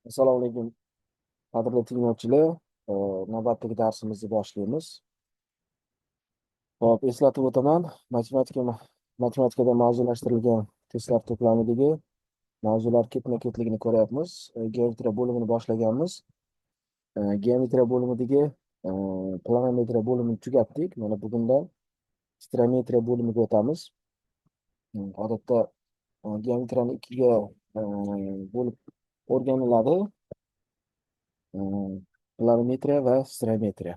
Assalomu alaykum, qadrli tinglovchilar. Navbatdagi darsimizni boshlaymiz. Hop, eslatib o'taman. Matematikada mavzulashtirilgan testlar to'plamidagi mavzular ketma-ketligini ko'ryapmiz. Geometriya bo'limini boshlaganmiz. Geometriya bo'limidagi planometriya bo'limini tugatdik. Mana bugundan stereometriya bo'limiga o'tamiz. Odatda geometriyani ikkiga bo'lib o'rganiladi. Planometriya va stereometriya.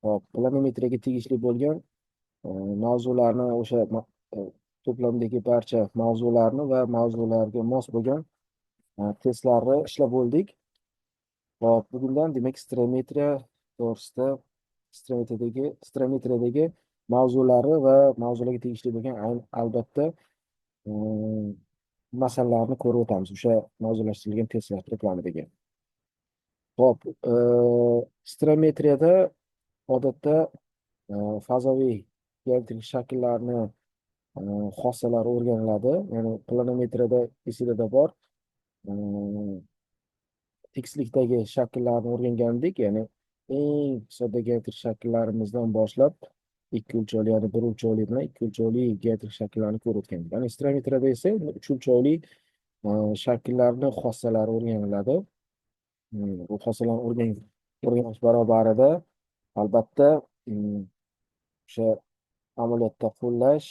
Hop, planometriyaga tegishli bo'lgan mavzularni to'plamdagi barcha mavzularni va mavzularga mos bo'lgan testlarni ishlab bo'ldik. Hop, bugundan demak stereometriya to'g'risida stereometriyadagi mavzulari va mavzularga tegishli bo'lgan albatta masalalarni ko'rib o'tamiz o'sha mavzulashtirilgan testlar to'plamidagi. Hop, stereometriyada odatda fazoviy geometrik shakllarni xossalari o'rganiladi. Ya'ni planometriyada esingizda bor. Tekislikdagi shakllarni o'rgangandik. Ya'ni eng sodda geometrik shakllarimizdan boshlab ikki o'lchovli, ya'ni bir o'lchovli bilan ikki o'lchovli geometrik shakllarni ko'rib o'tgandik. Ya'ni stereometriyada esa uch o'lchovli shakllarni xossalari o'rganiladi. Bu xossalarni o'rganish barobarida albatta o'sha amaliyotda qo'llash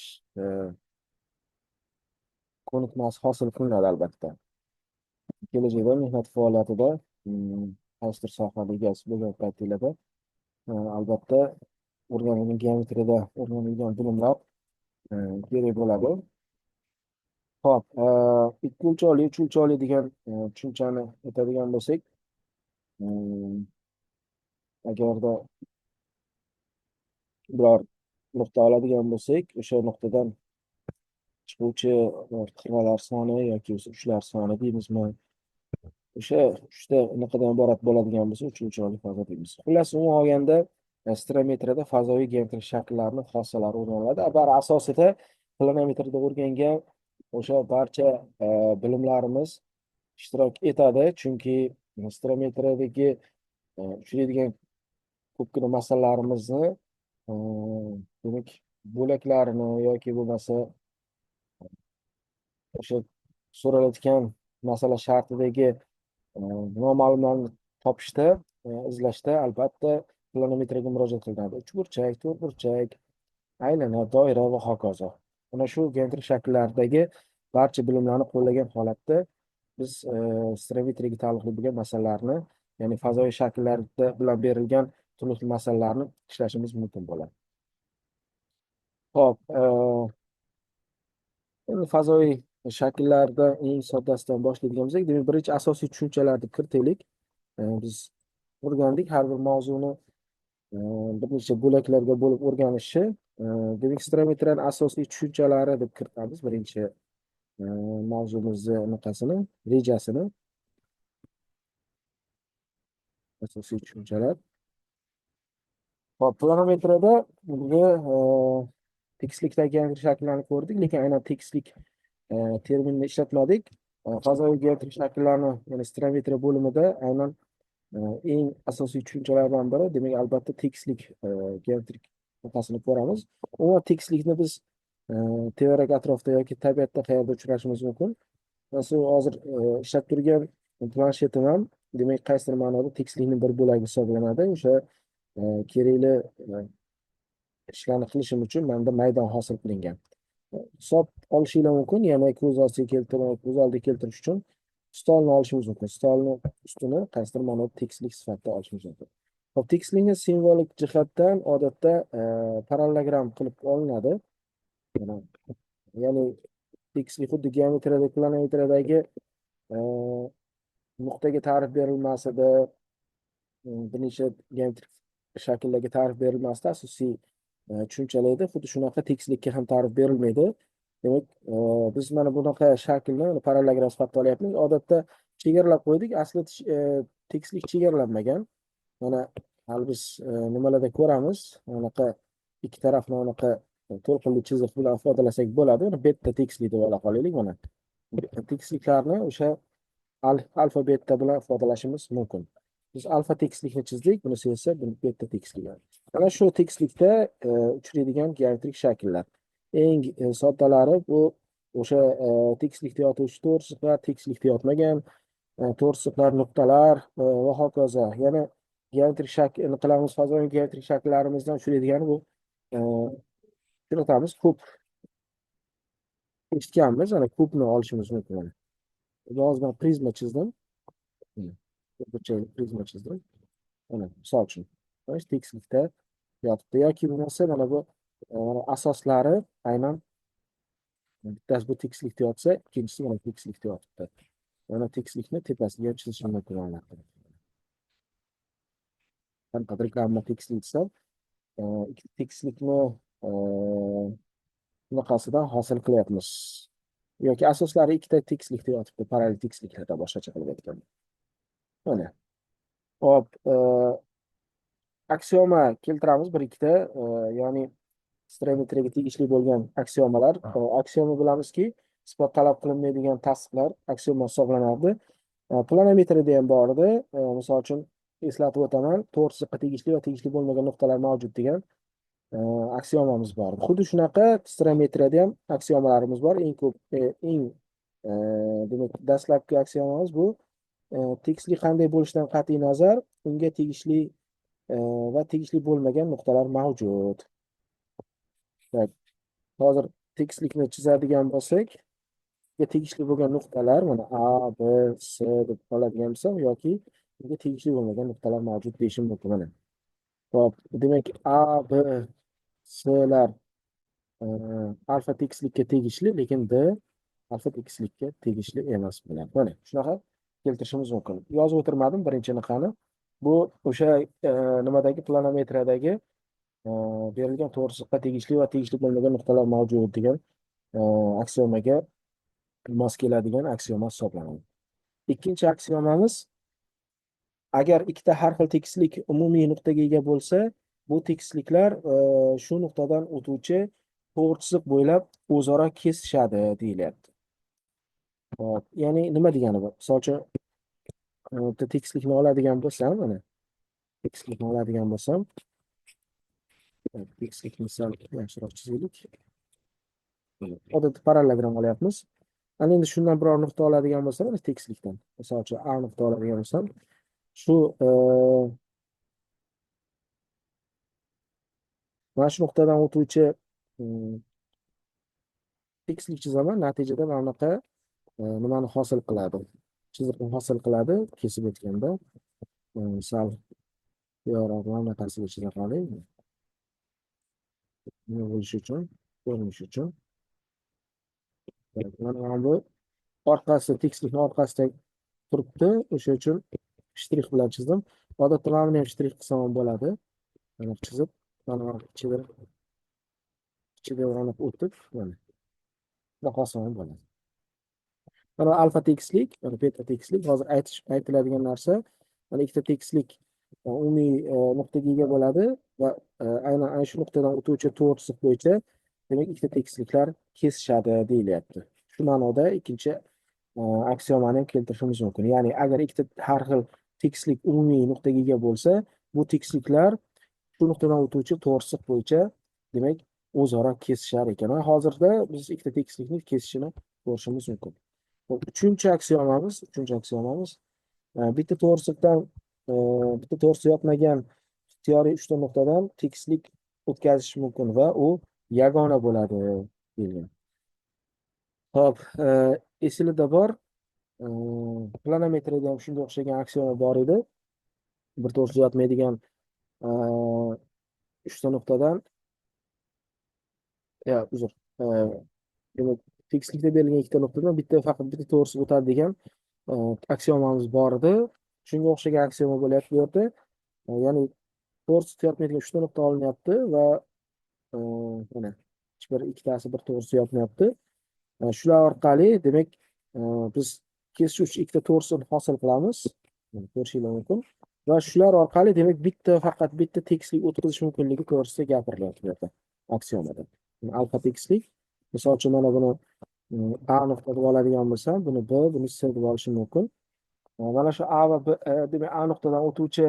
ko'nikmasi hosil qilinadi albatta. Kelajakda mehnat faoliyatida qaysidir sohada egasi bo'lgan paytinglarda albatta o'rganilgan geometriyada o'rganilgan bilimlar kerak bo'ladi. Hop, ikki o'lchovli, uch o'lchovli degan tushunchani aytadigan bo'lsak, agarda biror nuqta oladigan bo'lsak, o'sha nuqtadan chiquvchi qirralar soni yoki uchlar soni deymizmi, o'sha uchta nuqtadan iborat bo'ladigan bo'lsa uch o'lchovli fazo deymiz. Xullas, umuman olganda stereometriyada fazoviy geometrik shakllarni xossalari o'rganiladi. Albatta asosida planometriyada o'rgangan o'sha barcha bilimlarimiz ishtirok etadi, chunki stereometriyadagi uchraydigan ko'pgina masalalarimizni demak bo'laklarini yoki bo'lmasa o'sha so'ralayotgan masala shartidagi noma'lumlarni topishda, izlashda albatta planometriyaga murojaat qilinadi. Uchburchak, to'rtburchak, aylana, doira va hokazo. Mana shu geometrik shakllardagi barcha bilimlarni qo'llagan holatda biz stereometriyaga taalluqli bo'lgan masalalarni, ya'ni fazoviy shakllarda bilan berilgan turli xil masalalarni ishlashimiz mumkin bo'ladi. Hop, endi fazoviy shakllarda eng soddasidan boshlaydigan bo'lsak, demak birinchi asosiy tushunchalarni kiritaylik. Biz o'rgandik har bir mavzuni bir necha bo'laklarga bo'lib o'rganishni. Demak stereometriyani asosiy tushunchalari deb kiritamiz birinchi mavzumizni anaqasini, rejasini. Asosiy tushunchalar. Hop, planometriyada bunga tekislikdagi geometrik shakllarni ko'rdik, lekin aynan tekislik terminini ishlatmadik. Fazoviy geometrik shakllarni, ya'ni stereometriya bo'limida aynan eng asosiy tushunchalardan biri, demak albatta tekislik geometrik nuqtasini ko'ramiz. Umuman tekislikni biz tevarak atrofda yoki tabiatda qayerda uchrashimiz mumkin. Masalan, hozir ishlab turgan planshetim ham demak qaysidir ma'noda tekislikning bir bo'lagi hisoblanadi. O'sha kerakli ishlarni qilishim uchun menda maydon hosil qilingan. Hisob olishinglar mumkin, yana ko'z oldiga keltirish uchun stolni olishimiz mumkin. Stolni ustini qaysidir ma'noda tekislik sifatida olishimiz mumkin. Hop, tekislikni simvolik jihatdan odatda parallelogram qilib olinadi. Ya'ni tekislik xuddi geometriyada, planometriyadagi nuqtaga ta'rif berilmasida, bir necha geometrik shakllarga ta'rif berilmasida asosiy tushunchalarda xuddi shunaqa tekislikka ham ta'rif berilmaydi. Demak, biz mana bunaqa shaklni parallelogram sifatida olyapmiz. Odatda chegaralab qo'ydik. Aslida tekislik chegaralanmagan. Mana hali biz nimalarda ko'ramiz, anaqa ikki tarafni anaqa to'lqinli chiziq bilan ifodalasak bo'ladi. Uni betta tekislik deb ola qolaylik. Mana tekisliklarni o'sha alfa beta bilan ifodalashimiz mumkin. Biz alfa tekislikni chizdik, bunisi esa beta tekislik. Mana shu tekislikda uchraydigan geometrik shakllar. Eng soddalari bu o'sha tekislikda yotuvchi to'rtchiqlar, tekislikda yotmagan to'rtchiqlar, nuqtalar va hokazo. Yana geometrik shakl qilamiz, fazoviy geometrik shakllarimizdan uchraydigani bu uchratamiz. Kub eshitganmiz, ana kubni olishimiz mumkin. Mana yozma prizma chizdim. Burchakli prizma chizdim. Mana misol uchun tekislikda yotibdi yoki bo'lmasa mana bu asoslari aynan bittasi bu tekislikda yotsa, ikkinchisi mana tekislikda yotibdi. Mana tekislikni tepasiga ham chizishim mumkin. Qanaqadir reklama tekislik desam, ikkita tekislikni bunaqasidan hosil qilyapmiz. Yoki asoslari ikkita tekislikda yotibdi, parallel tekisliklarda boshqacha qilib aytganda. Mana. Hop, aksioma keltiramiz bir ikkita, ya'ni stereometriyaga tegishli bo'lgan aksiomalar. Aksioma bilamizki, isbot talab qilinmaydigan tasdiqlar aksioma hisoblanadi. Planometriyada ham bor edi. Misol uchun eslatib o'taman, to'g'risiga tegishli va tegishli bo'lmagan nuqtalar mavjud degan aksiomamiz bor. Xuddi shunaqa stereometriyada ham aksiomalarimiz bor. Eng ko'p demak, dastlabki aksiomamiz bu tekislik qanday bo'lishidan qat'iy nazar, unga tegishli va tegishli bo'lmagan nuqtalar mavjud. Hozir tekislikni chizadigan bo'lsak, unga tegishli bo'lgan nuqtalar mana A, B, C deb oladigan bo'lsam yoki unga tegishli bo'lmagan nuqtalar mavjud deyishim mumkin. Mana. Hop, demak A, B, C'lar alfa tekislikka tegishli, lekin D alfa tekislikka tegishli emas bilan. Mana shunaqa keltirishimiz mumkin. Yozib o'tirmadim birinchini. Bu o'sha nimadagi planometriyadagi berilgan to'g'risiqqa tegishli va tegishli bo'lmagan nuqtalar mavjud degan aksiomaga mos keladigan aksioma hisoblanadi. Ikkinchi aksiomamiz, agar ikkita har xil tekislik umumiy nuqtaga ega bo'lsa, bu tekisliklar shu nuqtadan o'tuvchi to'g'risiq bo'ylab o'zaro kesishadi deyilyapti. Hop, ya'ni nima degani bu? Misol uchun bitta tekislikni oladigan bo'lsam, mana tekislikni oladigan bo'lsam, tekislikni sal yaxshiroq chizaylik. Odatda parallelogram olyapmiz. Ana endi shundan biror nuqta oladigan bo'lsam, mana tekislikdan, misol uchun A nuqta oladigan bo'lsam, shu mana shu nuqtadan o'tuvchi tekislik chizaman, natijada mana bunaqa nimani hosil qiladi? Chiziqni hosil qiladi, kesib o'tganda. Sal yorug'roq bunaqasiga chiza qoling. Nima bo'lishi uchun, ko'rinish uchun. Mana bu orqasi, tekislikni orqasida turibdi, o'sha uchun shtrix bilan chizdim. Odatda mana buni ham shtrix qilsam ham bo'ladi. Mana chizib, mana ichida urinib o'tib, mana bunaqa oson bo'ladi. Mana alfa tekislik, mana beta tekislik. Hozir aytiladigan narsa, mana ikkita tekislik umumiy nuqtaga ega bo'ladi va aynan ana shu nuqtadan o'tuvchi to'g'risiq bo'yicha demak ikkita tekisliklar kesishadi deyilyapti. Shu ma'noda ikkinchi aksiomani ham keltirishimiz mumkin. Ya'ni agar ikkita har xil tekislik umumiy nuqtaga ega bo'lsa, bu tekisliklar shu nuqtadan o'tuvchi to'g'risiq bo'yicha demak o'zaro kesishar ekan. Hozirda biz ikkita tekislikni kesishini ko'rishimiz mumkin. Uchinchi aksiomamiz bitta to'g'risiqdan bitta to'g'risi yotmagan ixtiyoriy uchta nuqtadan tekislik o'tkazish mumkin va u yagona bo'ladi deyilgan. Xo'p, esingizda bor, planometriyada ham shunga o'xshagan aksioma bor edi. Bir to'g'risi yotmaydigan uchta nuqtadan demak tekislikda berilgan ikkita nuqtadan faqat bitta to'g'risi o'tadi degan aksiomamiz bor edi. Shunga o'xshagan aksioma bo'lyapti bu yerda. Ya'ni to'g'risi yotmaydigan uchta nuqta olinyapti va mana hech bir ikkitasi bir to'g'risi yotmayapti. Shular orqali demak biz kesishuvchi ikkita to'g'risini hosil qilamiz. Ko'rishingiz mumkin. Va shular orqali demak faqat bitta tekislik o'tkazish mumkinligi to'g'risida gapirilyapti bu yerda aksiomada. Alfa tekislik, misol uchun mana buni A nuqta deb oladigan bo'lsam, buni B, buni C deb olishim mumkin. Mana shu A va B, demak A nuqtadan o'tuvchi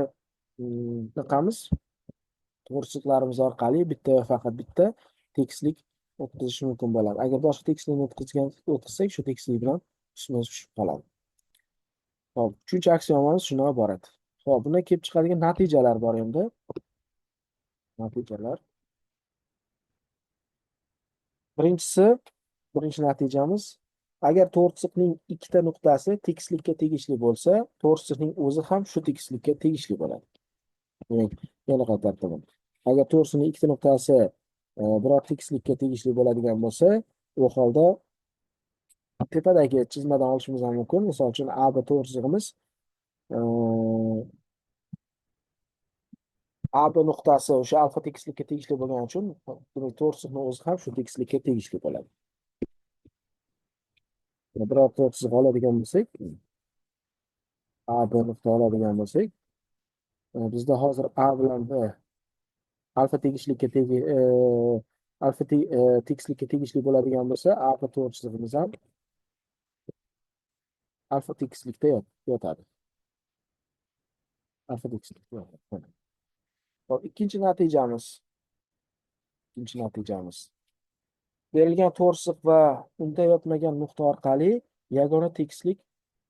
naqamiz to'g'richiqlarimiz orqali bitta va faqat bitta tekislik o'tkazish mumkin bo'ladi. Agar boshqa tekislikni o'tkazsak, shu tekislik bilan ustma tushib qoladi. Hop, uchinchi aksiomamiz shundan iborat. Hop, bundan kelib chiqadigan natijalar bor endi. Natijalar. Birinchi natijamiz, agar to'g'richiqning ikkita nuqtasi tekislikka tegishli bo'lsa, to'g'richiqning o'zi ham shu tekislikka tegishli bo'ladi. Demak, yana qaytaryapman. Agar to'g'risining ikkita nuqtasi biror tekislikka tegishli bo'ladigan bo'lsa, u holda tepadagi chizmadan olishimiz ham mumkin. Misol uchun AB to'g'richig'imiz AB nuqtasi o'sha alfa tekislikka tegishli bo'lgani uchun, demak to'g'richiqning o'zi ham shu tekislikka tegishli bo'ladi. Biror to'g'richiq oladigan bo'lsak, AB nuqta oladigan bo'lsak, bizda hozir A bilan B alfa tegishlikka tekislikka tegishli bo'ladigan bo'lsa, alfa to'g'richig'imiz ham alfa tekislikda yotadi. Alfa tekislikda yotadi. Hop, ikkinchi natijamiz. Berilgan to'g'richiq va unda yotmagan nuqta orqali yagona tekislik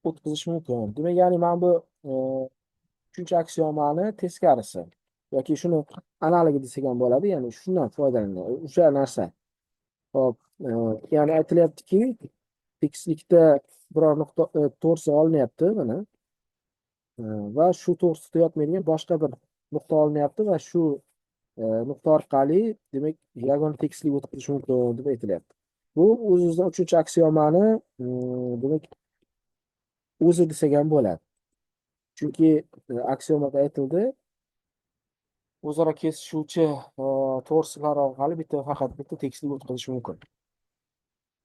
o'tkazish mumkin. Demak, ya'ni mana bu uchinchi aksiomani teskarisi yoki shuni analigi desak ham bo'ladi, ya'ni shundan foydalanadi. O'sha narsa. Hop, ya'ni aytilyaptiki, tekislikda biror nuqta to'g'risi olinyapti mana. Va shu to'g'risida yotmaydigan boshqa bir nuqta olinyapti va shu nuqta orqali demak yagona tekislik o'tkazish mumkin deb aytilyapti. Bu o'z-o'zidan uchinchi aksiomani demak o'zi desak ham bo'ladi. Chunki aksiomada aytildi, o'zaro kesishuvchi to'g'richiqlar orqali bitta faqat bitta tekislik o'tkazish mumkin.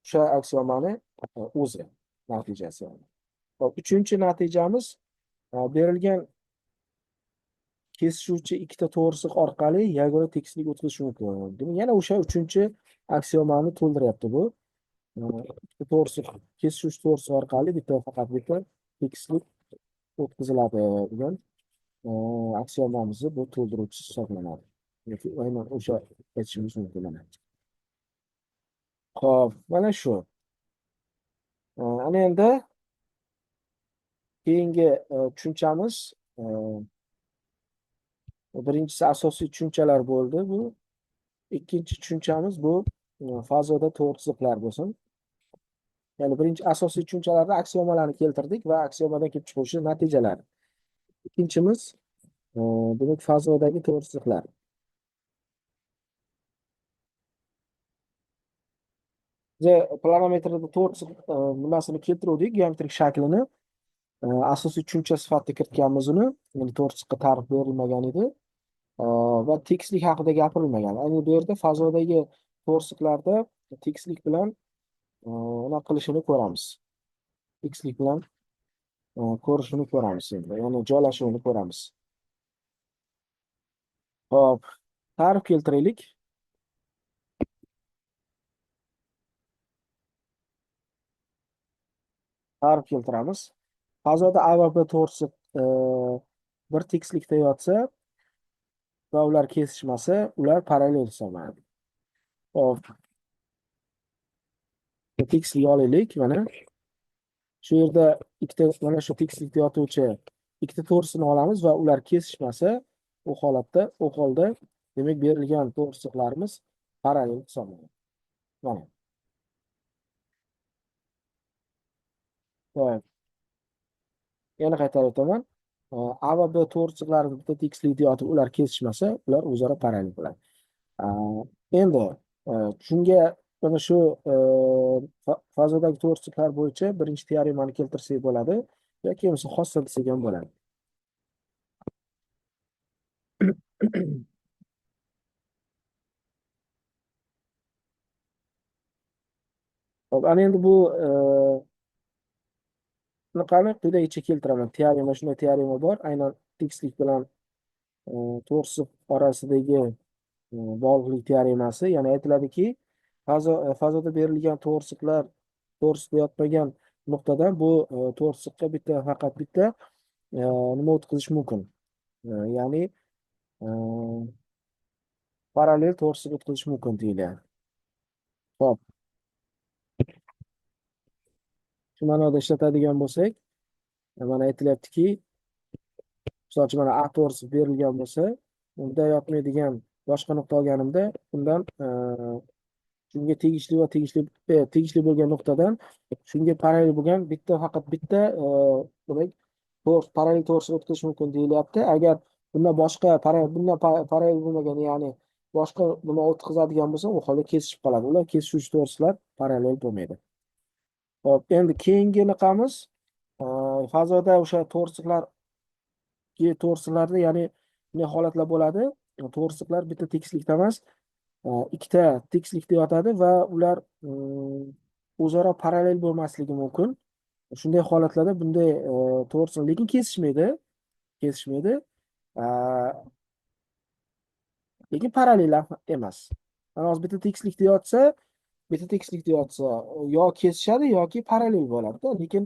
O'sha aksiomani o'zi natijasi. Hop, uchinchi natijamiz, berilgan kesishuvchi ikkita to'g'richiq orqali yagona tekislik o'tkazish mumkin. Demak, yana o'sha uchinchi aksiomani to'ldiryapti bu. To'g'richiq, kesishuvchi to'g'richiq orqali bitta faqat bitta tekislik o'tkaziladi degan aksiomamizni bu to'ldiruvchi hisoblanadi. Yoki aynan o'sha aytishimiz mumkin mana. Xo'p, mana shu. Ana endi keyingi tushunchamiz, birinchisi asosiy tushunchalar bo'ldi bu. Ikkinchi tushunchamiz bu fazoda to'g'richiqlar bo'lsin. Ya'ni birinchi asosiy tushunchalarda aksiomalarni keltirdik va aksiomadan kelib chiquvchi natijalar. Ikkinchimiz demak fazodagi to'g'richiqlar. Planometrda to'g'richiq nimasini keltirdik, geometrik shaklini asosiy tushuncha sifatida kiritganmiz uni. Ya'ni to'g'richiqqa ta'rif berilmagan edi va tekislik haqida gapirilmagan. Ayni bu yerda fazodagi to'g'richiqlarda tekislik bilan nima qilishini ko'ramiz. Tekislik bilan ko'rishini ko'ramiz endi. Ya'ni joylashuvini ko'ramiz. Hop, ta'rif keltiraylik. Ta'rif keltiramiz. Fazoda A va B to'g'risiq bir tekislikda yotsa va ular kesishmasa, ular parallel hisoblanadi. Hop, tekislik olaylik mana. Shu yerda mana shu tekislikda yotuvchi ikkita to'g'risini olamiz va ular kesishmasa, u holda demak berilgan to'g'risiqlarimiz parallel hisoblanadi. Mana. Xo'p. Yana qaytarib o'taman. A va B to'g'risiqlari bitta tekislikda yotib, ular kesishmasa, ular o'zaro parallel bo'ladi. Endi shunga mana shu fazodagi to'g'risiqlar bo'yicha birinchi teoremani keltirsak bo'ladi yoki bo'lmasa xossa desak ham bo'ladi. Hop, ana endi bu bunaqani quyidagicha keltiraman. Teorema, shunday teorema bor. Aynan tekislik bilan to'g'risiq orasidagi bog'liqlik teoremasi. Ya'ni aytiladiki, fazoda berilgan to'g'risiqlar to'g'risida yotmagan nuqtadan bu to'g'risiqqa faqat bitta nima o'tkazish mumkin. Ya'ni e, parallel to'g'risiq o'tkazish mumkin deyiladi. Ho'p, shu ma'noda ishlatadigan bo'lsak, mana aytilyaptiki, misol uchun mana A to'g'risi berilgan bo'lsa, unda yoqmaydigan boshqa nuqta olganimda, undan shunga tegishli va tegishli bo'lgan nuqtadan shunga parallel bo'lgan faqat bitta demak parallel to'g'risini o'tkazish mumkin deyilyapti. Agar parallel bo'lmagan, ya'ni boshqa nima o'tkazadigan bo'lsa, u holda kesishib qoladi. Ular kesishuvchi to'g'rislar parallel bo'lmaydi. Hop, endi keyingi qamiz fazoda o'sha to'g'risiqlarda, ya'ni bunday holatlar bo'ladi. To'g'risiqlar bitta tekislikda emas, ikkita tekislikda yotadi va ular o'zaro parallel bo'lmasligi mumkin. Shunday holatlarda bunday to'g'risiq, lekin kesishmaydi. E, lekin parallel emas. Mana hozir bitta tekislikda yotsa yo kesishadi yoki parallel bo'ladi. Lekin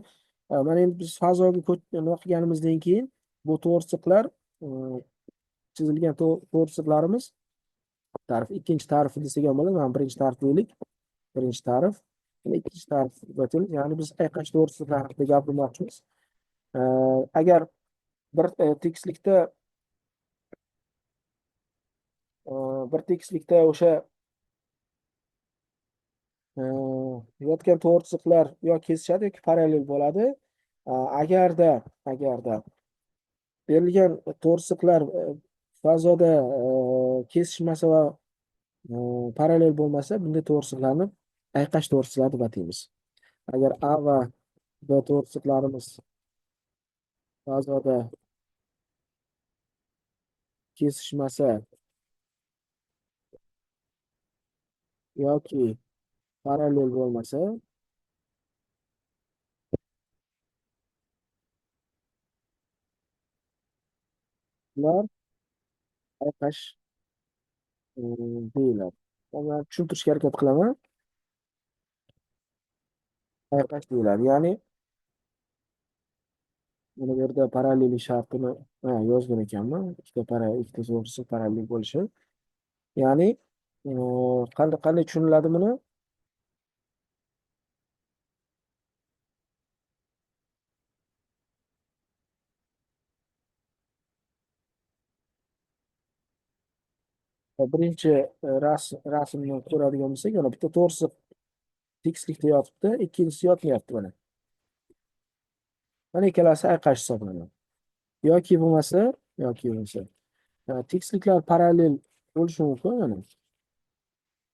mana endi biz fazoga nima qilganimizdan keyin bu to'g'risiqlar chizilgan to'g'risiqlarimiz ikkinchi ta'rifi desak ham bo'ladi. Mana birinchi ta'rif deylik. Birinchi ta'rif. Ikkinchi ta'rif o'tamiz. Ya'ni biz ayqash to'g'risida haqida gapirmoqchimiz. Agar bir tekislikda o'sha yotgan to'g'risiqlar yo kesishadi yoki parallel bo'ladi. Agarda berilgan to'g'risiqlar fazoda kesishmasa va parallel bo'lmasa, bunday to'g'risiqlarni ayqash to'g'risiqlar deb ataymiz. Agar A va B to'g'risiqlarimiz fazoda kesishmasa yoki parallel bo'lmasa, ular ayqash deyiladi. Men tushuntirishga harakat qilaman. Ayqash deyiladi. Ya'ni mana bu yerda parallellik shartini yozgan ekanman. Ikkita to'g'risi parallel bo'lishi. Ya'ni qanday tushuniladi buni? Birinchi rasmni ko'radigan bo'lsak, mana bitta to'g'risi tekislikda yotibdi, ikkinchisi yotmayapti mana. Mana ikkalasi ayqash hisoblanadi. Yoki bo'lmasa, tekisliklar parallel bo'lishi mumkin. Mana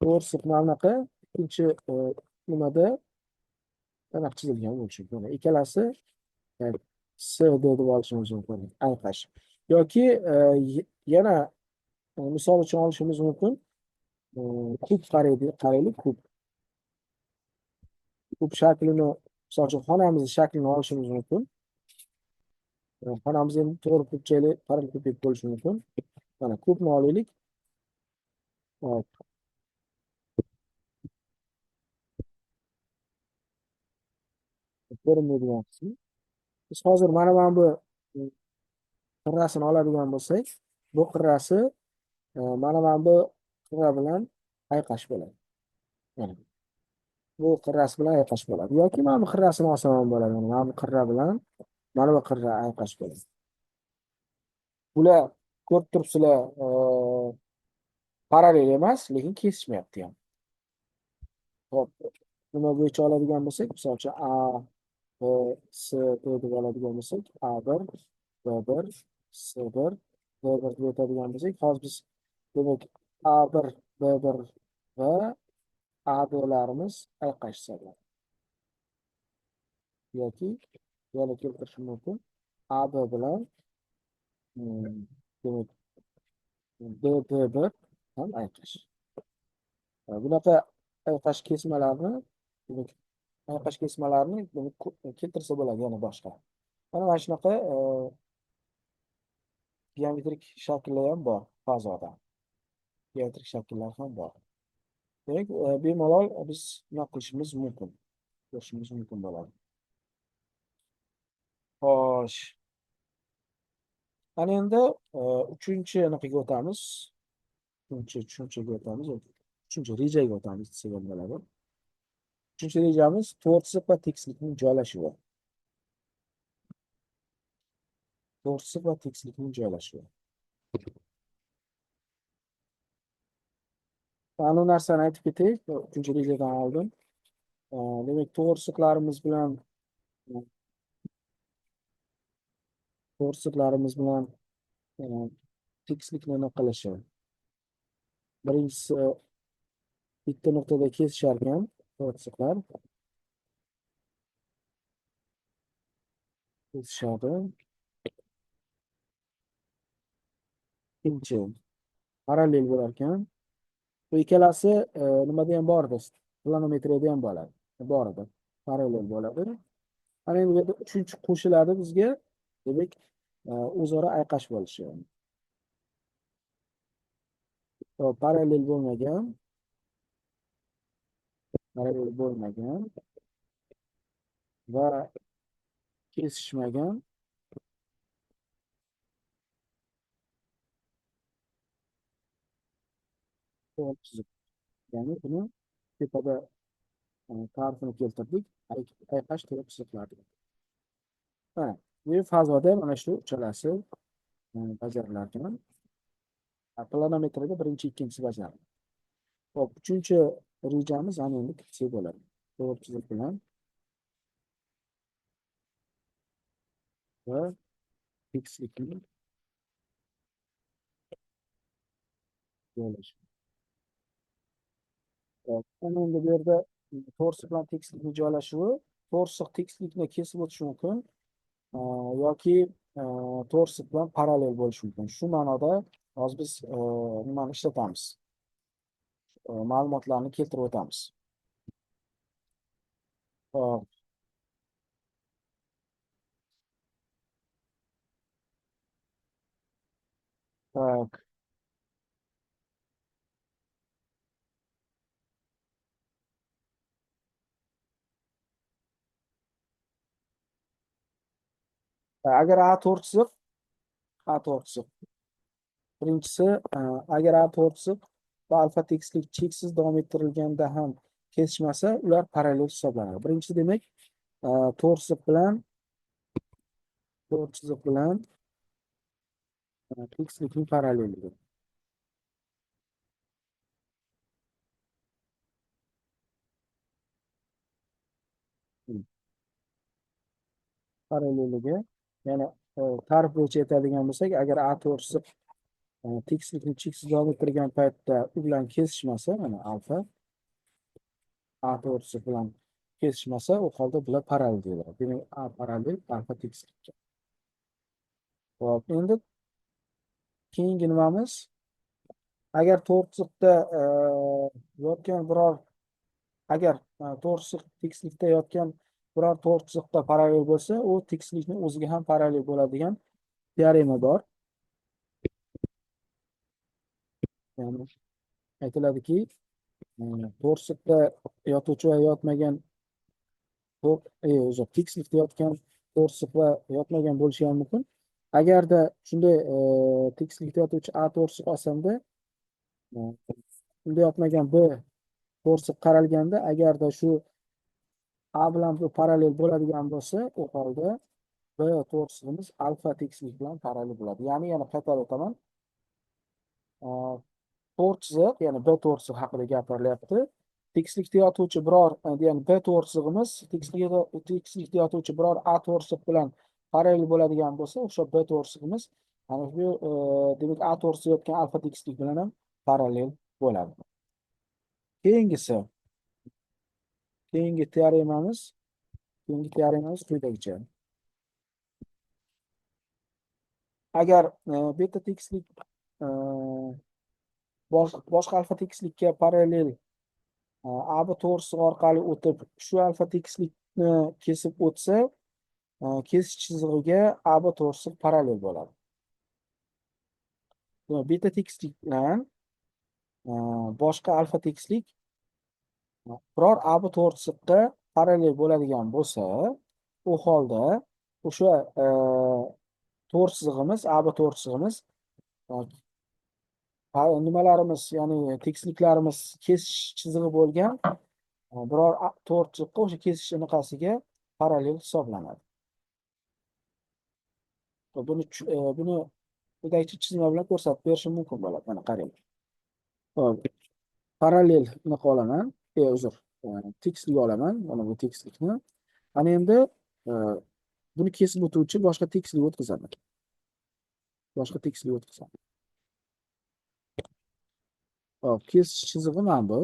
to'g'risi mana bunaqa, ikkinchi nimada aniq chizilgan bo'lishi mumkin. Mana ikkalasi S deb olishimiz mumkin, ayqash. Yoki yana misol uchun olishimiz mumkin. Kub qaraylik, kub shaklini, misol uchun xonamizni shaklini olishimiz mumkin. Xonamiz endi to'g'ri kubchali parallel kubik bo'lishi mumkin. Mana kubni olaylik. Hop. Ko'rinmaydigan qismi. Biz hozir mana bu qirrasini oladigan bo'lsak, bu qirrasi mana bu qirra bilan ayqash bo'ladi. Mana bu qirrasi bilan ayqash bo'ladi. Yoki mana bu qirrasini olsam ham bo'ladi. Mana bu qirra bilan mana bu qirra ayqash bo'ladi. Bular ko'rib turibsizlar, parallel emas, lekin kesishmayapti ham. Hop, nima bo'yicha oladigan bo'lsak, misol uchun A, B, S, D deb oladigan bo'lsak, A1, B1, S1, D1 deb o'tadigan bo'lsak, hozir biz demak A1, B1 va A2larimiz ayqash hisoblanadi. Yoki yana keltirishim mumkin. AB bilan demak B1 ham ayqash. Bunaqa ayqash kesmalarini keltirsa bo'ladi yana boshqa. Mana shunaqa geometrik shakllar ham bor fazoda. Geometrik shakllar ham bor. Demak, bemalol biz nima qilishimiz mumkin bo'ladi. Xo'sh. Ana endi uchinchi anaqiga o'tamiz. Uchinchi tushunchaga o'tamiz. Uchinchi rejaga o'tamiz desak ham bo'ladi. Uchinchi rejamiz to'g'risiq va tekislikning joylashuvi. To'g'risiq va tekislikning joylashuvi. Ma'lum narsani aytib ketaylik. Uchinchi rejadan oldin. Demak, to'g'risiqlarimiz bilan tekislikni nima qilishi. Birinchisi bitta nuqtada kesishar ekan to'g'risiqlar. Kesishadi. Ikkinchi parallel bo'lar ekan. Bu ikkalasi nimada ham bor edi? Planometriyada ham bo'ladi. Bor edi. Parallel bo'ladi. Mana endi bu yerda uchinchi qo'shiladi bizga. Demak, o'zaro ayqash bo'lishi. Parallel bo'lmagan va kesishmagan chiziq. Ya'ni buni tepada ta'rifini keltirdik. Ayqash to'liq chiziqlar. Mana bu fazada mana shu uchalasi bajarilar ekan. Planometrda birinchi, ikkinchisi bajariladi. Hop, uchinchi rejamiz ana endi bitsa bo'ladi. To'g'ri chiziq bilan va tekislikni joylashuv. Ana endi bu yerda to'g'risiq bilan tekislikni joylashuvi, to'g'risiq tekislikni kesib o'tishi mumkin yoki to'g'risiq bilan parallel bo'lishi mumkin. Shu ma'noda hozir biz nimani ishlatamiz? Ma'lumotlarni keltirib o'tamiz. Hop. Tak. Agar A to'g'risiq, birinchisi, agar A to'g'risiq va alfa tekislik cheksiz davom ettirilganda ham kesishmasa, ular parallel hisoblanadi. Birinchisi demak, to'g'risiq bilan tekislikning parallelligi. Parallelligi, ya'ni ta'rif bo'yicha aytadigan bo'lsak, agar A to'g'risiq tekislikni cheksiz davom ettirgan paytda u bilan kesishmasa, mana alfa A to'g'risiq bilan kesishmasa, u holda bular parallel deyiladi. Demak, A parallel alfa tekislikka. Hop, endi keyingi nimamiz? Agar to'g'risiqda yotgan biror agar to'g'risiq tekislikda yotgan biror to'g'risiqda parallel bo'lsa, u tekislikning o'ziga ham parallel bo'ladigan teorema bor. Ya'ni aytiladiki, to'g'risiqda yotuvchi va yotmagan tekislikda yotgan to'g'risiq va yotmagan bo'lishi ham mumkin. Agarda shunday tekislikda yotuvchi A to'g'risiq olsam-da, unda yotmagan B to'g'risiq qaralganda, agarda shu A bilan bu parallel bo'ladigan bo'lsa, u holda B to'g'risig'imiz alfa tekislik bilan parallel bo'ladi. Ya'ni yana qaytarib o'taman. To'g'risiq, ya'ni B to'g'risiq haqida gapirilyapti. Tekislikda yotuvchi biror, ya'ni B to'g'risig'imiz tekislikda yotuvchi biror A to'g'risiq bilan parallel bo'ladigan bo'lsa, o'sha B to'g'risig'imiz mana shu demak A to'g'risiq yotgan alfa tekislik bilan ham parallel bo'ladi. Keyingi teoremamiz quyidagicha. Agar beta tekislik boshqa alfa tekislikka parallel AB to'g'risiq orqali o'tib, shu alfa tekislikni kesib o'tsa, kesish chizig'iga AB to'g'risiq parallel bo'ladi. Beta tekislik bilan boshqa alfa tekislik biror AB to'g'risiqqa parallel bo'ladigan bo'lsa, u holda o'sha to'rt chizig'imiz, AB to'rt chizig'imiz nimalarimiz, ya'ni tekisliklarimiz kesish chizig'i bo'lgan biror to'rt chiziqqa o'sha kesish anaqasiga parallel hisoblanadi. Buni quyidagicha chizma bilan ko'rsatib berishim mumkin bo'ladi. Mana qarang. Hop, parallel unaqa olaman. Uzr. Tekislik olaman. Mana bu tekislikni. Ana endi e, buni kesib o'tuvchi boshqa tekislik o'tkazaman. Boshqa tekislik o'tkazaman. Hop, kesish chizig'i mana bu.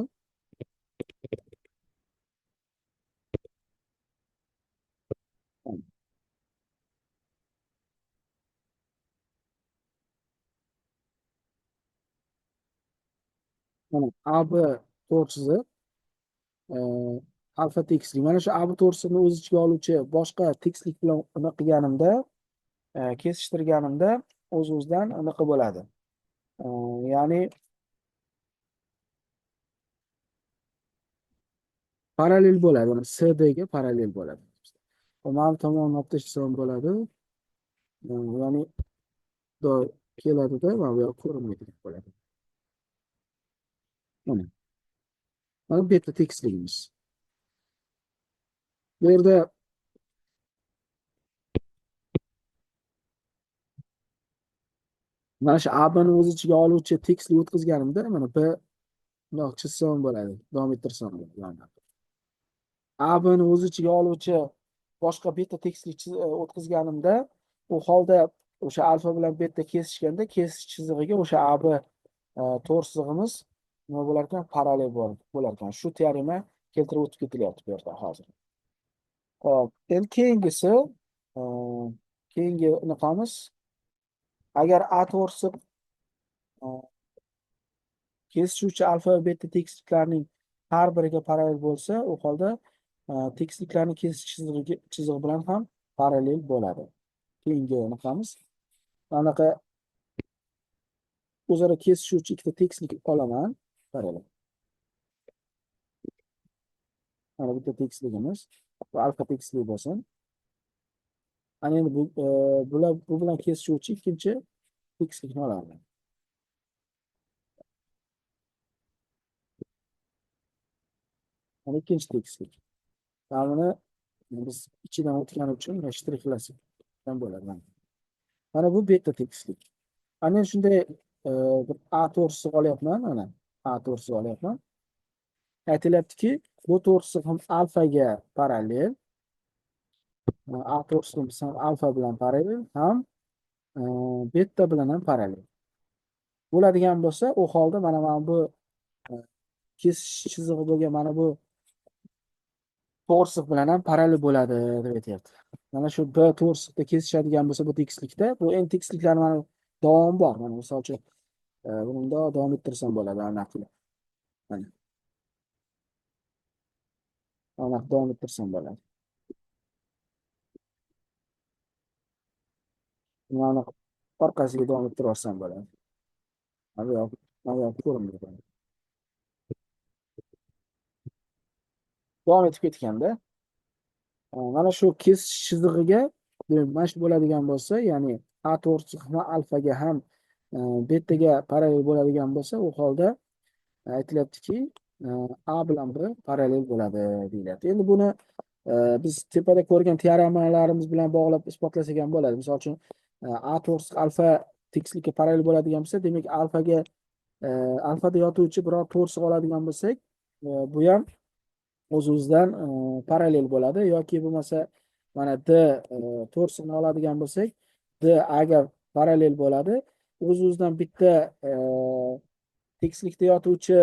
Mana AB to'rt chiziq, alfa tekislik. Mana shu AB to'rtni o'z ichiga oluvchi boshqa tekislik bilan unaqa qilganimda, kesishtirganimda o'z-o'zidan unaqa bo'ladi. Ya'ni parallel bo'ladi. Mana CDga parallel bo'ladi. Mana bu tomonini olib tashlashim bo'ladi. Ya'ni keladida, mana bu yoq ko'rinmaydigan bo'ladi. Mana bu yerda tekisligimiz. Bu yerda mana shu ABni o'z ichiga oluvchi tekislik o'tkazganimda mana B bundoq chizsam bo'ladi. Davom ettirsam bo'ladi. ABni o'z ichiga oluvchi boshqa beta tekislik o'tkazganimda, u holda o'sha alfa bilan beta kesishganda kesish chizig'iga o'sha AB to'rt chizig'imiz nima bo'lar ekan? Parallel bo'lar ekan. Shu teorema keltirib o'tib ketilyapti bu yerda hozir. Hop, endi keyingi unaqamiz, agar A to'g'risi kesishuvchi alfa va beta tekisliklarning har biriga parallel bo'lsa, u holda tekisliklarni kesish chizig'i bilan ham parallel bo'ladi. Keyingi unaqamiz, anaqa o'zaro kesishuvchi ikkita tekislik olaman. Qarang. Mana bitta tekisligimiz, bu alfa tekislik bo'lsin. Ana endi bu bilan kesishuvchi ikkinchi tekislikni olaman. Mana ikkinchi tekislik. Buni biz ichidan o'tgani uchun shtrixlashgan bo'ladi. Mana bu beta tekislik. Ana shunday bir A to'g'risi olyapman, mana A to'g'risi olyapman. Aytilyaptiki, bu to'g'risi ham alfaga parallel. A to'g'risi ham alfa bilan parallel, ham beta bilan ham parallel. Bo'ladigan bo'lsa, u holda mana bu kesish chizig'i bo'lgan mana bu to'g'risi bilan ham parallel bo'ladi deb aytyapti. Mana shu B to'g'risida kesishadigan bo'lsa bu tekislikda, bu endi tekisliklar mana davom bor. Mana misol uchun buni davom ettirsam bo'ladi, aniq qilib. Mana davom ettirsam bo'ladi. Mana orqasiga davom ettiraversam bo'ladi. Mana yoq ko'rinmaydi. Davom etib ketganda mana shu kesish chizig'iga mana shu bo'ladigan bo'lsa, ya'ni A to'g'risi ham alfaga ham betaga parallel bo'ladigan bo'lsa, u holda aytilyaptiki, A bilan B parallel bo'ladi deyilyapti. Endi buni biz tepada ko'rgan teoremalarimiz bilan bog'lab isbotlasak ham bo'ladi. Misol uchun A to'g'risi alfa tekislikka parallel bo'ladigan bo'lsa, demak alfada yotuvchi biror to'g'risi oladigan bo'lsak, bu ham o'z-o'zidan parallel bo'ladi. Yoki bo'lmasa mana D to'g'risini oladigan bo'lsak, D A ga parallel bo'ladi. O'z-o'zidan bitta tekislikda yotuvchi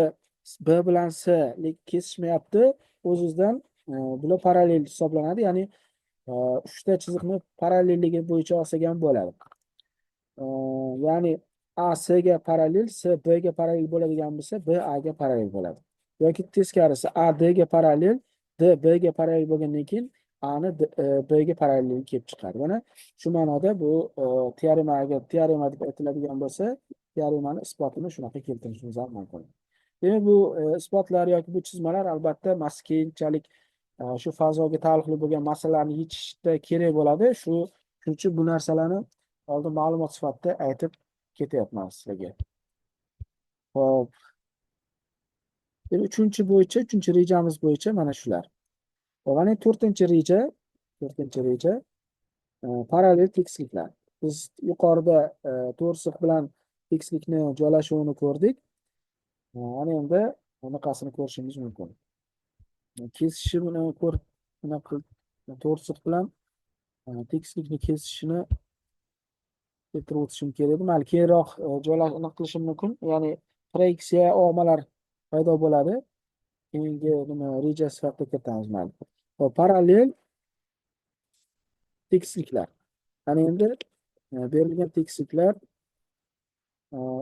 B bilan C kesishmayapti. O'z-o'zidan bular parallel hisoblanadi. Ya'ni uchta chiziqni parallelligi bo'yicha olsak ham bo'ladi. Ya'ni A C ga parallel, C B ga parallel bo'ladigan bo'lsa, B A ga parallel bo'ladi. Yoki teskarisi, A D ga parallel, D B ga parallel bo'lgandan keyin A ni B ga parallel kelib chiqadi. Mana shu ma'noda bu teorema deb aytiladigan bo'lsa, teoremani isbotini shunaqa keltirishimiz ham mumkin. Demak, bu isbotlar yoki bu chizmalar albatta keyinchalik shu fazoga taalluqli bo'lgan masalalarni yechishda kerak bo'ladi. Shuning uchun bu narsalarni oldin ma'lumot sifatida aytib ketyapman sizlarga. Hop, uchinchi rejamiz bo'yicha mana shular. Hop, mana to'rtinchi reja parallel tekisliklar. Biz yuqorida to'rsiq bilan tekislikni joylashuvini ko'rdik. Ana endi bunaqasini ko'rishimiz mumkin. Kesishini to'rsiq bilan tekislikni kesishini keltirib o'tishim kerak edi. Mayli, keyinroq aniq qilishim mumkin. Ya'ni proyeksiya og'malar paydo bo'ladi. Keyingi nima reja sifatida kiritamiz mayli. Hop, parallel tekisliklar. Ana endi berilgan tekisliklar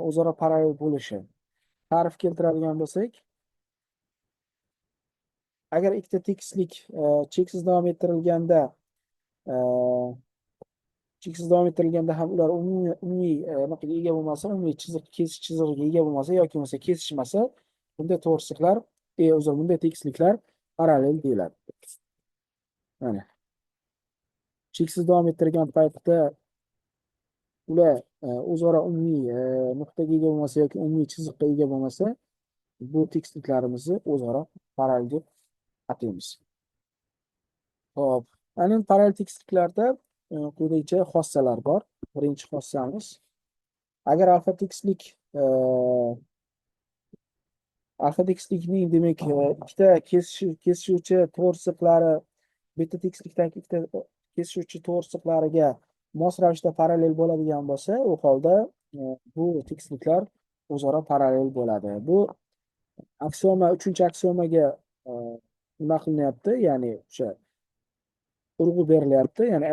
o'zaro parallel bo'lishi. Ta'rif keltiradigan bo'lsak, agar ikkita tekislik cheksiz davom ettirilganda e, ham ular umumiy nimaga ega bo'lmasa, umumiy kesish chizig'iga ega bo'lmasa yoki bo'lmasa kesishmasa, bunday to'rsiqlar, bunday tekisliklar parallel deyiladi. Mana cheksiz davom ettirgan paytda ular o'zaro umumiy nuqtaga ega bo'lmasa yoki umumiy chiziqqa ega bo'lmasa, bu tekisliklarimizni o'zaro parallel deb ataymiz. Hop, ana parallel tekisliklarda quyidagicha xossalar bor. Birinchi xossamiz, agar alfa tekislikning demak ikkita kesishuvchi to'rsiqlari bitta tekislikdagi ikkita kesishuvchi to'rsiqlariga mos ravishda parallel bo'ladigan bo'lsa, u holda bu tekisliklar o'zaro parallel bo'ladi. Bu uchinchi aksiomaga nima qilinyapti, ya'ni o'sha urg'u berilyapti. Ya'ni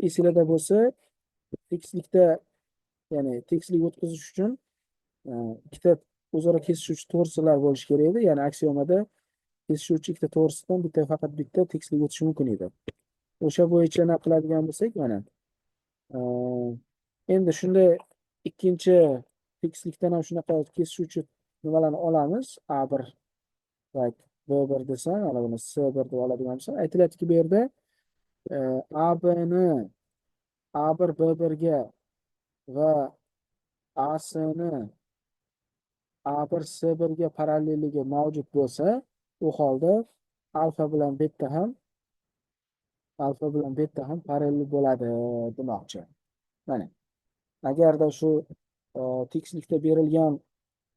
esinglarda bo'lsa, tekislikda, ya'ni tekislik o'tkazish uchun ikkita o'zaro kesishuvchi to'rsiqlar bo'lishi kerak edi. Ya'ni aksiomada kesishuvchi ikkita to'rsiqdan faqat bitta tekislik o'tishi mumkin edi. O'sha bo'yicha nima qiladigan bo'lsak, mana endi shunday ikkinchi tekislikdan ham shunaqa kesishuvchi nimalarni olamiz. A1 va B1 desam, mana buni C1 deb oladigan bo'lsam, aytilyaptiki bu yerda A1 B1 ga va A'sini A1 C1 ga parallelligi mavjud bo'lsa, u holda alfa bilan beta ham parallel bo'ladi demoqchi. Mana agarda shu tekislikda berilgan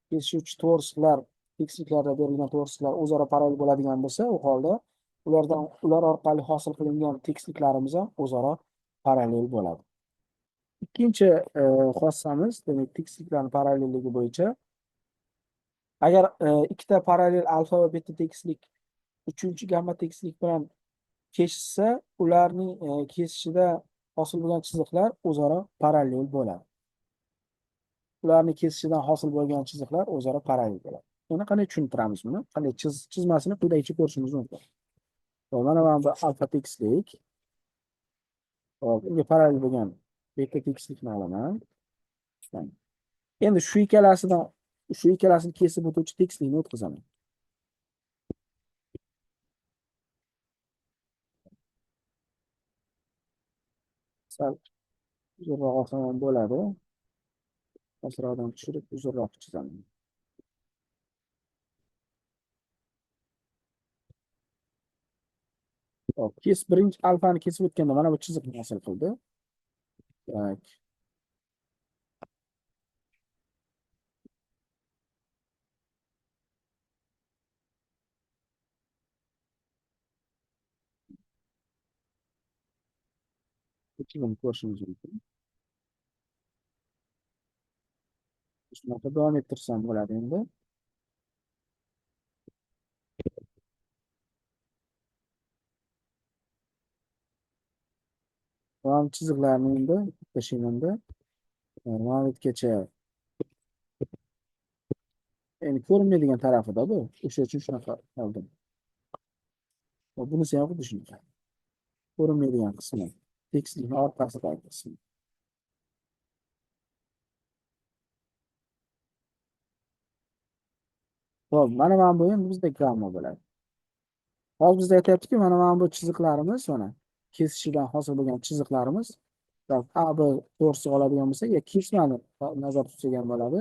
kesishuvchi to'rsiqlar o'zaro parallel bo'ladigan bo'lsa, u holda ular orqali hosil qilingan tekisliklarimiz ham o'zaro parallel bo'ladi. Ikkinchi xossamiz, demak tekisliklarning parallelligi bo'yicha, agar ikkita parallel alfa va beta tekislik uchinchi gamma tekislik bilan kesishsa, ularning kesishida hosil bo'lgan chiziqlar o'zaro parallel bo'ladi. Buni qanday tushuntiramiz buni? Qanday chizmasini quyidagicha ko'rishimiz mumkin. Mana bu alfa tekislik. Hop, unga parallel bo'lgan beta tekislikni olaman. Endi shu ikkalasini kesib o'tuvchi tekislikni o'tkazaman. Sal uzunroq olsam ham bo'ladi. Pastroqdan tushirib uzunroq chizaman. Hop, birinchi alfani kesib o'tganda mana bu chiziqni hosil qildi. Tak. Chizimni ko'rishimiz mumkin. Shunaqa davom ettirsam bo'ladi endi. Davom chiziqlarni endi tashlayman-da. Mana bu yergacha endi ko'rinmaydigan tarafida bu. O'sha uchun shunaqa qildim. Bunisi ham xuddi shunaqa. Ko'rinmaydigan qismi. Tekislikning orqasidagi qismi. Hop, mana bu endi bizda gamma bo'ladi. Hozir bizda aytyaptiki, mana bu chiziqlarimiz, mana kesishidan hosil bo'lgan chiziqlarimiz. A, B to'g'risi oladigan bo'lsak, kesmani nazarda tutsak ham bo'ladi.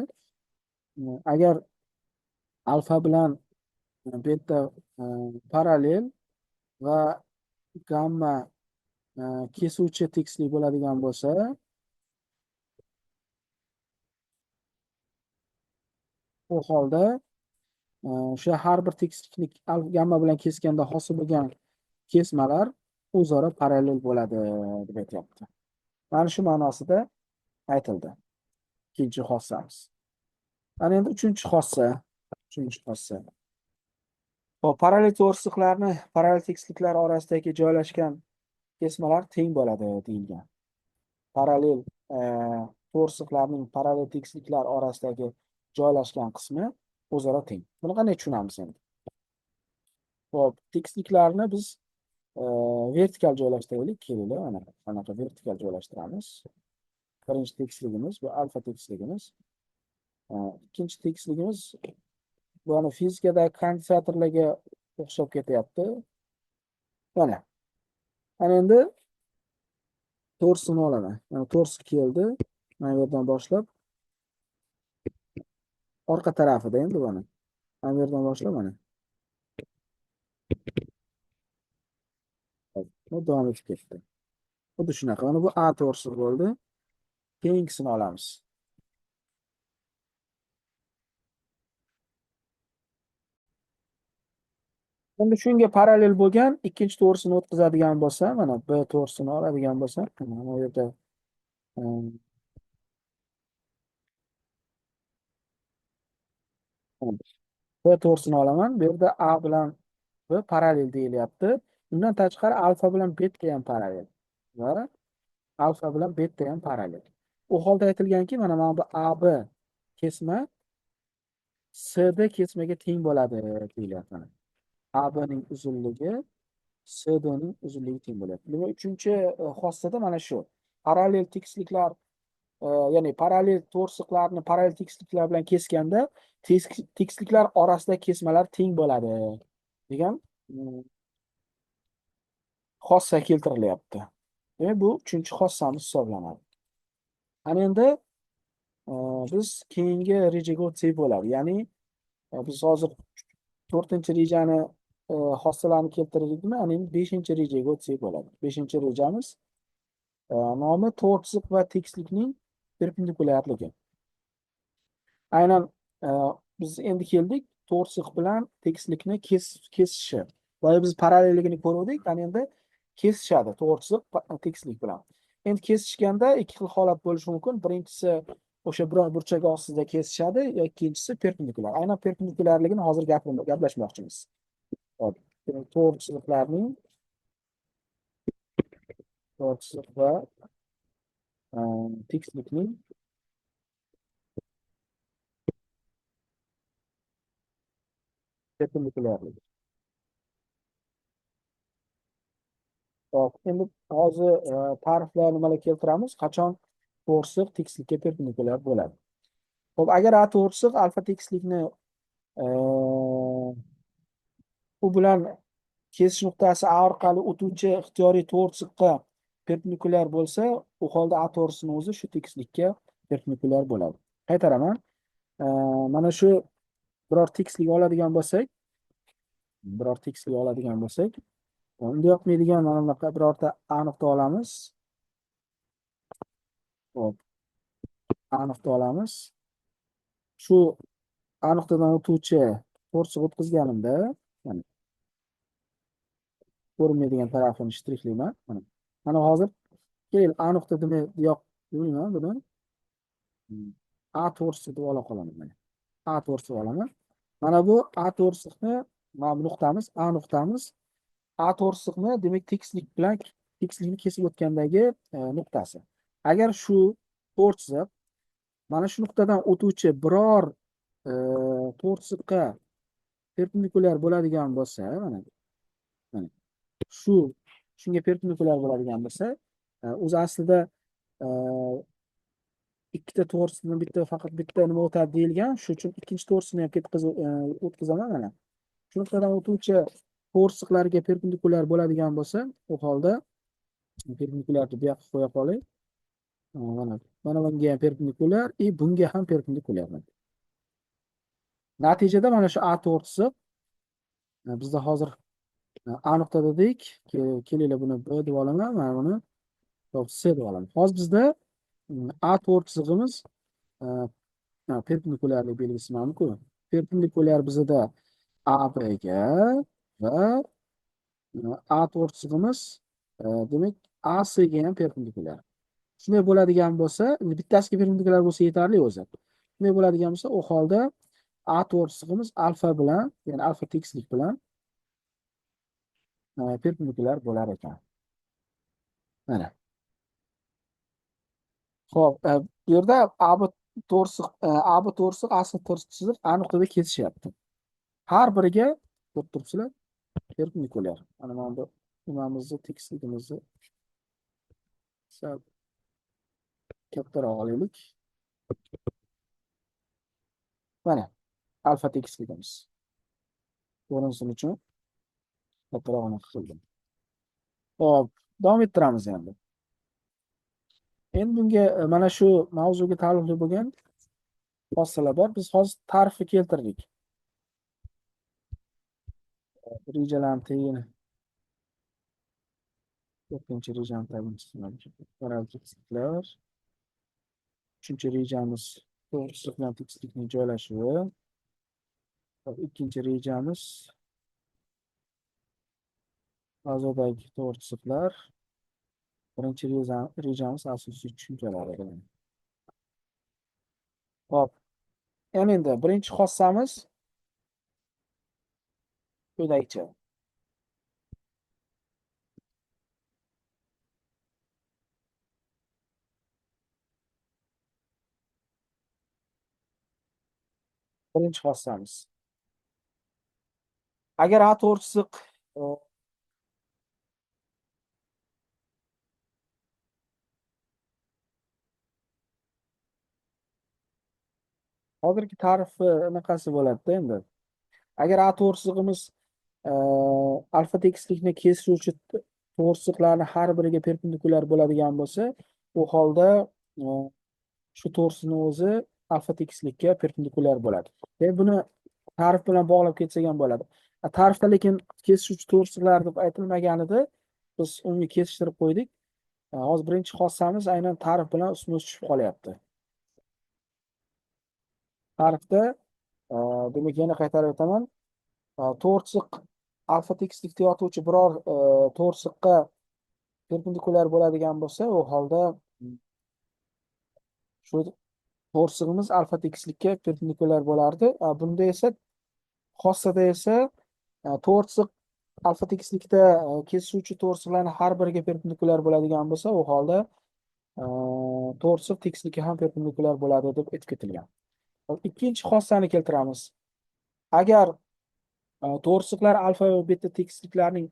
Agar alfa bilan beta parallel va gamma kesuvchi tekislik bo'ladigan bo'lsa, u holda o'sha har bir tekislikni gamma bilan kesganda hosil bo'lgan kesmalar o'zaro parallel bo'ladi deb aytyapti. Mana shu ma'nosida aytildi. Ikkinchi xossamiz. Ana endi uchinchi xossa. Uchinchi xossa. Hop, parallel to'g'risliqlarni parallel tekisliklar orasidagi joylashgan kesmalar teng bo'ladi deyilgan. Parallel to'g'risliqlarning parallel tekisliklar orasidagi joylashgan qismi o'zaro teng. Buni qanday tushunamiz endi? Hop, tekisliklarni biz vertikal joylashtiraylik. Kelinglar, mana qanaqa vertikal joylashtiramiz. Birinchi tekisligimiz bu alfa tekisligimiz. Ikkinchi tekisligimiz bu fizikadagi kondensatorlarga o'xshab ketyapti. Mana endi to'g'risini olaman. Mana to'g'risi keldi. Mana bu yerdan boshlab orqa tarafida endi mana. Mana bu yerdan boshlab mana. Bu davom etib ketdi. Xuddi shunaqa. Mana bu A to'g'risi bo'ldi. Keyingisini olamiz. Endi shunga parallel bo'lgan ikkinchi to'g'risini o'tkazadigan bo'lsa, mana B to'g'risini oladigan bo'lsa, mana bu yerda B to'g'risini olaman. Bu yerda A bilan B parallel deyilyapti. Undan tashqari alfa bilan beta ham parallel. Va alfa bilan beta ham parallel. U holda aytilganki, mana bu AB kesma CD kesmaga teng bo'ladi deyilyapti. ABning uzunligi CDning uzunligi teng bo'ladi. Demak, uchinchi xossada mana shu. Parallel tekisliklar, ya'ni parallel to'g'risliqlarni parallel tekisliklar bilan kesganda tekisliklar orasidagi kesmalar teng bo'ladi degan xossa keltirilyapti. Demak, bu uchinchi xossamiz hisoblanadi. Ana endi biz keyingi rejaga o'tsak bo'ladi. Ya'ni biz hozir 4-chi rejani xossalarini keltirdikmi? Ana endi 5-chi rejaga o'tsak bo'ladi. 5-chi rejamiz nomi to'g'risliq va tekislikning perpendikulyarligi. Aynan biz endi keldik to'g'risliq bilan tekislikni kesishi. Boya biz parallelligini ko'rdik, ana endi kesishadi to'g'risliq tekislik bilan. Endi kesishganda ikki xil holat bo'lishi mumkin. Birinchisi o'sha biror burchak ostida kesishadi, ikkinchisi perpendikulyar. Aynan perpendikulyarligini hozir gaplashmoqchimiz. Hop, to'g'risliqlarning to'g'risliq va tekislikning perpendikulyarligi. Hop, endi hozir ta'riflar nimalar keltiramiz? Qachon to'g'risliq tekislikka perpendikulyar bo'ladi? Hop, agar A to'g'risliq alfa tekislikni u bilan kesish nuqtasi A orqali o'tuvchi ixtiyoriy to'g'risliqqa perpendikulyar bo'lsa, u holda A to'g'risini o'zi shu tekislikka perpendikulyar bo'ladi. Qaytaraman. Mana shu biror tekislik oladigan bo'lsak, unda yoqmaydigan mana bunaqa birorta A nuqta olamiz. Hop, A nuqta olamiz. Shu A nuqtadan o'tuvchi to'g'risliq o'tkazganimda, mana ko'rinmaydigan tarafini shtrixlayman. Mana hozir keyin A nuqta demayman buni. A to'g'risi deb ola qolaman mana. A to'g'risi olaman. Mana bu A to'g'risini, mana bu nuqtamiz, A nuqtamiz. A to'g'risini demak tekislikni kesib o'tgandagi nuqtasi. Agar shu to'g'risiq mana shu nuqtadan o'tuvchi biror to'g'risiqqa perpendikulyar bo'ladigan bo'lsa, mana shunga perpendikulyar bo'ladigan bo'lsa, o'zi aslida ikkita to'g'risini faqat bitta nima o'tadi deyilgan, shuning uchun ikkinchi to'g'risini ham o'tkazaman mana. Shu nuqtadan o'tuvchi to'rsiqlarga perpendikulyar bo'ladigan bo'lsa, u holda perpendikulyarni bu yoqqa qo'ya qoling. Mana bunga ham perpendikulyar, bunga ham perpendikulyar. Natijada mana shu A to'rtsiq bizda hozir A nuqta dedik. Kelinglar buni B deb olaman, mana buni C deb olaman. Hozir bizda A to'rtsig'imiz perpendikulyarlik belgisi mavjudku. Perpendikulyar bizda ABga va A to'rtsig'imiz demak ACga ham perpendikulyar. Shunday bo'ladigan bo'lsa, bittasiga perpendikulyar bo'lsa yetarli o'zi. Shunday bo'ladigan bo'lsa, u holda A to'rtsig'imiz alfa bilan, ya'ni alfa tekislik bilan perpendikulyar bo'lar ekan. Mana. Xo'p, bu yerda AB to'rsiq, AC to'rsiq A nuqtada kesishyapti. Har biriga ko'rib turibsizlar, perpendikulyar. Mana bu nimamizni, tekisligimizni sal kattaroq olaylik. Mana alfa tekisligimiz. Ko'rinsin uchun kattarog'ini qildim. Xo'p, davom ettiramiz endi. Endi bunga mana shu mavzuga taalluqli bo'lgan xossalar bor. Biz hozir ta'rifni keltirdik. Rejalarni tagini 4-chi rejani tagini chizdik. 3-chi rejamiz to'g'risi bilan tekislikning joylashuvi. 2-chi rejamiz bazadagi to'g'risiqlar. 1-chi rejamiz asosiy tushunchalar ekan. Hop. Endi birinchi xossamiz quyidagicha. Birinchi xossamiz. Agar A to'g'risiq hozirgi ta'rifi anaqasi bo'ladi endi. Agar A to'g'risiqimiz alfa tekislikni kesuvchi to'g'risiqlarni har biriga perpendikulyar bo'ladigan bo'lsa, u holda shu to'g'risiqning o'zi alfa tekislikka perpendikulyar bo'ladi. Buni ta'rif bilan bog'lab ketsak ham bo'ladi. Ta'rifda lekin kesuvchi to'g'risiqlar deb aytilmagan edi. Biz uni kesishtirib qo'ydik. Hozir birinchi xossamiz aynan ta'rif bilan ustma tushib qolyapti. Ta'rifda demak yana qaytarib o'taman. To'g'risiq alfa tekislikda yotuvchi biror to'g'risiqqa perpendikulyar bo'ladigan bo'lsa, u holda shu to'g'risiqimiz alfa tekislikka perpendikulyar bo'lardi. Bunda esa xossada esa to'g'risiq alfa tekislikda kesuvchi to'g'risiqlarning har biriga perpendikulyar bo'ladigan bo'lsa, u holda to'g'risiq tekislikka ham perpendikulyar bo'ladi deb aytib ketilgan. Ikkinchi xossani keltiramiz. Agar to'g'risiqlar alfa va beta tekisliklarning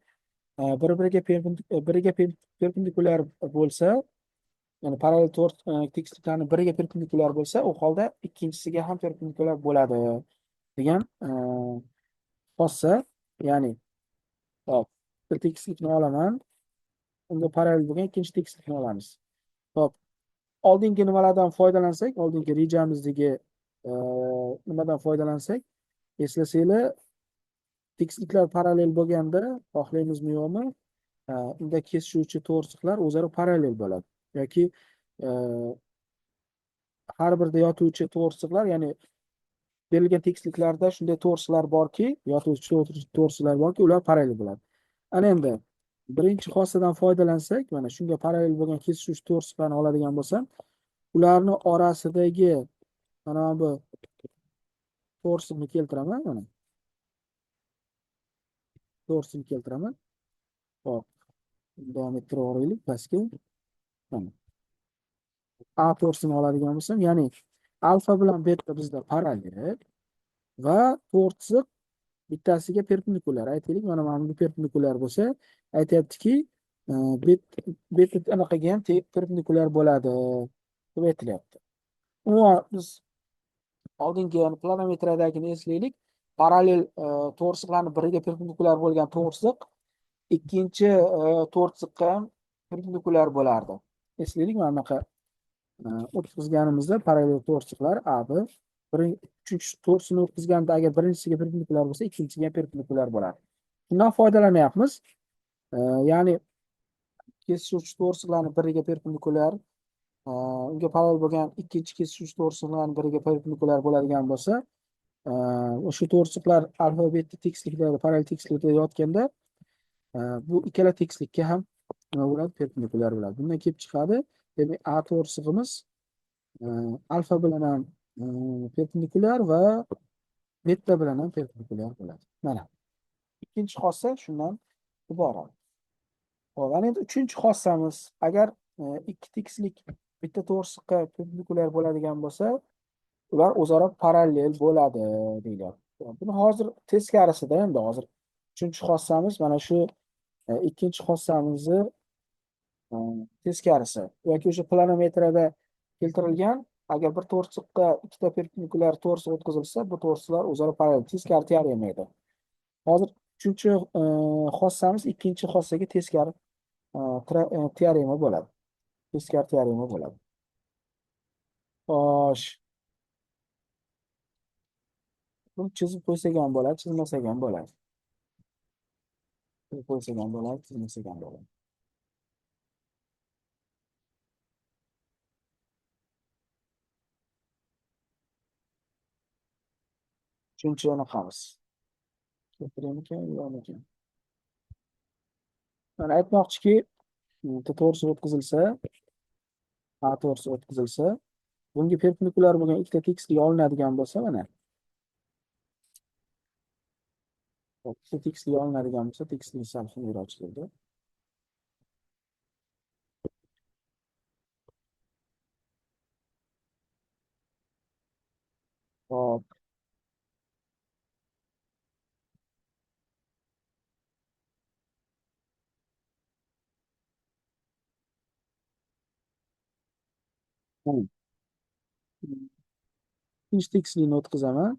biriga perpendikulyar bo'lsa, ya'ni parallel tekisliklarning biriga perpendikulyar bo'lsa, u holda ikkinchisiga ham perpendikulyar bo'ladi degan xossa, ya'ni hop, bir tekislikni olaman, unga parallel bo'lgan ikkinchi tekislikni olamiz. Hop, oldingi nimalardan foydalansak, oldingi rejamizdagi nimadan foydalansak, eslasanglar, tekisliklar parallel bo'lganda, xohlaymizmi yo'qmi, unda kesishuvchi to'g'risiqlar o'zaro parallel bo'ladi. Yoki har birda yotuvchi to'g'risiqlar, ya'ni berilgan tekisliklarda shunday to'g'risiqlar borki, yotuvchi to'g'risiqlar borki, ular parallel bo'ladi. Ana endi birinchi xossadan foydalansak, mana shunga parallel bo'lgan kesishuvchi to'g'risiqlarni oladigan bo'lsam, ularni orasidagi mana bu to'g'risiqni keltiraman, mana to'g'risini keltiraman. Hop, davom ettiraveraylik pastga. Mana A to'g'risini oladigan bo'lsam, ya'ni alfa bilan beta bizda parallel va to'g'risiq bittasiga perpendikulyar. Aytaylik, mana bu perpendikulyar bo'lsa, aytayaptiki, beta anaqaga ham perpendikulyar bo'ladi deb aytilyapti. Umuman biz oldingi planometradagini eslaylik. parallel to'g'riziqlarni biriga perpendikulyar bo'lgan to'g'riziq ikkinchi to'g'riziqqa ham perpendikulyar bo'lardi. Eslaylik, mana bunaqa o'tkazganimizda parallel to'g'riziqlar A, B uchinchi to'g'risini o'tkazganda agar birinchisiga perpendikulyar bo'lsa, ikkinchisiga ham perpendikulyar bo'ladi. Bundan foydalanyapmiz. Ya'ni kesishuvchi to'g'riziqlarni biriga perpendikulyar, unga parallel bo'lgan ikkinchi kesishuvchi to'g'riziqlarni biriga perpendikulyar bo'ladigan bo'lsa, o'sha to'g'riziqlar alfa beta tekisliklarda, parallel tekislikda yotganda bu ikkala tekislikka ham nima bo'ladi? Perpendikulyar bo'ladi. Bundan kelib chiqadi, demak A to'g'risig'imiz alfa bilan ham perpendikulyar va beta bilan ham perpendikulyar bo'ladi. Mana ikkinchi xossa shundan iborat. Hop, ana endi uchinchi xossamiz, agar ikki tekislik bitta to'g'risiqqa perpendikulyar bo'ladigan bo'lsa, ular o'zaro parallel bo'ladi deyilyapti. Buni hozir teskarisida, endi hozir uchinchi xossamiz mana shu ikkinchi xossamizni teskarisi yoki o'sha planometriyada keltirilgan, agar bir to'g'risiqqa ikkita perpendikulyar to'g'risiq o'tkazilsa, bu to'g'risiqlar o'zaro parallel, teskari teorema edi. Hozir uchinchi xossamiz ikkinchi xossaga teskari teorema bo'ladi. Teskari teorema bo'ladi. Xo'sh. Buni chizib qo'ysak ham bo'ladi, chizmasak ham bo'ladi. Chizib qo'ysak ham bo'ladi, chizmasak ham bo'ladi. Uchinchi anaqamiz. Keltiraymikan, yo'qmikan? Mana aytmoqchiki, to'g'risi o'tkazilsa, A to'g'risi o'tkazilsa, bunga perpendikulyar bo'lgan ikkita tekislik olinadigan bo'lsa, mana ikkita tekislik olinadigan bo'lsa, tekislik sal xunroq keldi. Hop. Ikkinchi tekislikni o'tkazaman.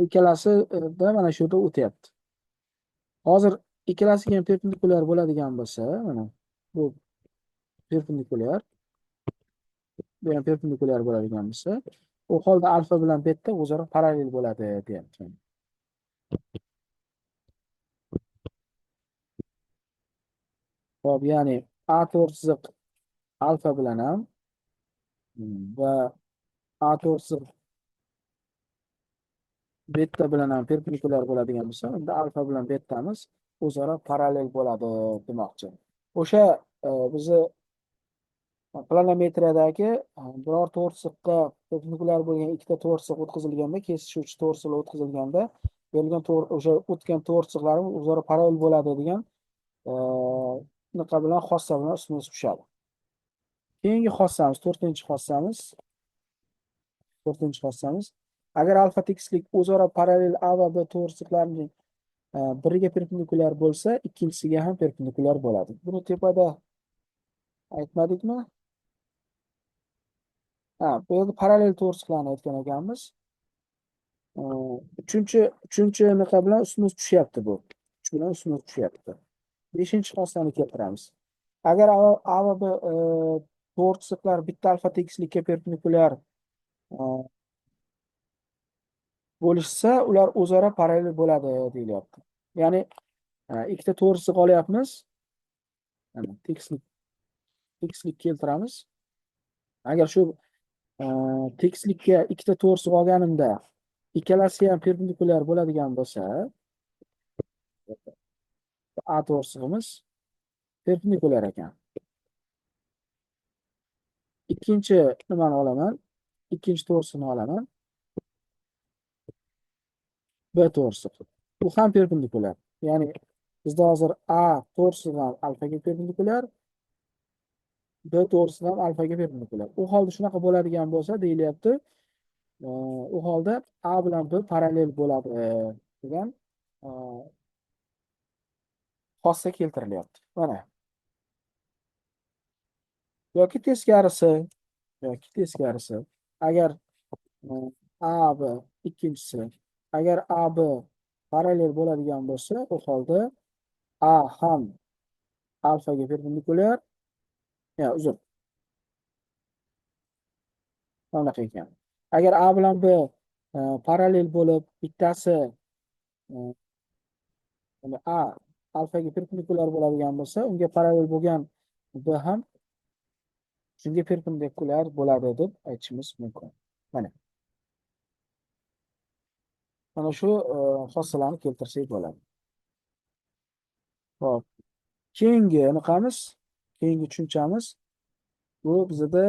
Ikkalasida mana shu yerda o'tyapti. Hozir ikkalasiga ham perpendikulyar bo'ladigan bo'lsa, mana bu perpendikulyar, bu ham perpendikulyar bo'ladigan bo'lsa, u holda alfa bilan beta o'zaro parallel bo'ladi deyapti. Hop, ya'ni A to'g'risiq alfa bilan ham va A to'g'risiq beta bilan ham perpendikulyar bo'ladigan bo'lsa, unda alfa bilan betamiz o'zaro parallel bo'ladi demoqchi. O'sha bizni planometriyadagi biror to'g'risiqqa perpendikulyar bo'lgan ikkita to'g'risiq o'tkazilganda, kesishuvchi to'g'risiqlar o'tkazilganda, berilgan o'sha o'tgan to'g'risiqlarimiz o'zaro parallel bo'ladi degan bunaqa bilan xossa bilan ustma tushadi. Keyingi xossamiz, to'rtinchi xossamiz. Agar alfa tekislik o'zaro parallel A va B to'g'risiqlarning biriga perpendikulyar bo'lsa, ikkinchisiga ham perpendikulyar bo'ladi. Buni tepada aytmadikmi? Bu yerda parallel to'g'risiqlarni aytgan ekanmiz. Uchinchi naqa bilan ustma tushyapti bu. 3 bilan ustma tushyapti. 5-xossani keltiramiz. Agar A va B to'g'risiqlar bitta alfa tekislikka perpendikulyar bo'lishsa, ular o'zaro parallel bo'ladi deyilyapti. Ya'ni ikkita to'g'risiq olyapmiz. Mana tekislik keltiramiz. Agar shu tekislikka ikkita to'g'risiq olganimda ikkalasi ham perpendikulyar bo'ladigan bo'lsa, A to'g'risig'imiz perpendikulyar ekan. Ikkinchi nimani olaman? Ikkinchi to'g'risini olaman. B to'g'risiq. Bu ham perpendikulyar. Ya'ni bizda hozir A to'g'risiq ham alfaga perpendikulyar, B to'g'risiq ham alfaga perpendikulyar. U holda shunaqa bo'ladigan bo'lsa, deyilyapti, u holda A bilan B parallel bo'ladi degan xossa keltirilyapti. Mana. yoki teskarisi, agar e, A B ikkinchisi, agar A B parallel bo'ladigan bo'lsa, u holda A ham alfaga perpendikulyar, uzr, bunaqa ekan. Agar A bilan B parallel bo'lib, bittasi yani A alfaga perpendikulyar bo'ladigan bo'lsa, unga parallel bo'lgan B ham shunga perpendikulyar bo'ladi deb aytishimiz mumkin. Mana mana shu xossalarini keltirsak bo'ladi. Hop, keyingi anaqamiz, keyingi tushunchamiz bu bizada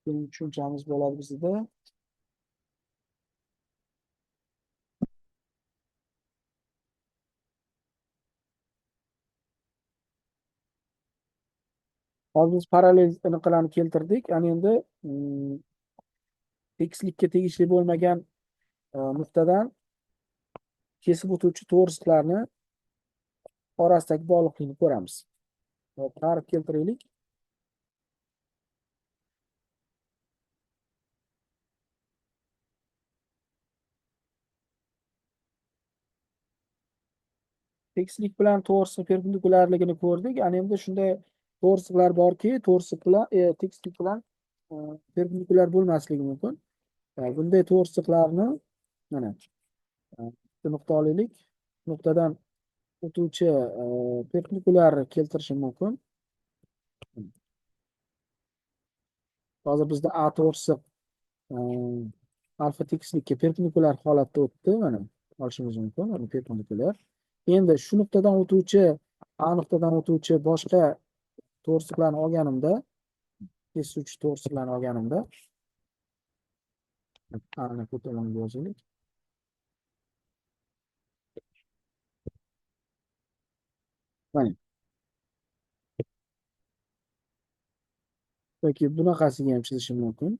keyingi tushunchamiz bo'ladi bizada. Hozir biz parallel anaqalarni keltirdik. Ana endi tekislikka tegishli bo'lmagan nuqtadan kesib o'tuvchi to'g'risliklarni orasidagi bog'liqlikni ko'ramiz. Ta'rif keltiraylik. Tekislik bilan to'g'rislik perpendikulyarligini ko'rdik. Ana endi shunday to'g'risliklar borki, to'g'rislik bilan tekislik bilan perpendikulyar bo'lmasligi mumkin. Bunday to'g'risliklarni mana bitta nuqta olaylik. Nuqtadan o'tuvchi perpendikulyar keltirishi mumkin. Hozir bizda A to'g'risi alfa tekislikka perpendikulyar holatda o'tdi. Mana olishimiz mumkin. Mana perpendikulyar. Endi shu nuqtadan o'tuvchi A nuqtadan o'tuvchi boshqa to'g'risliklarni olganimda, kesuvchi to'g'risliklarni olganimda, A'ni bu tomonga yozaylik. Mana yoki bunaqasiga ham chizishim mumkin.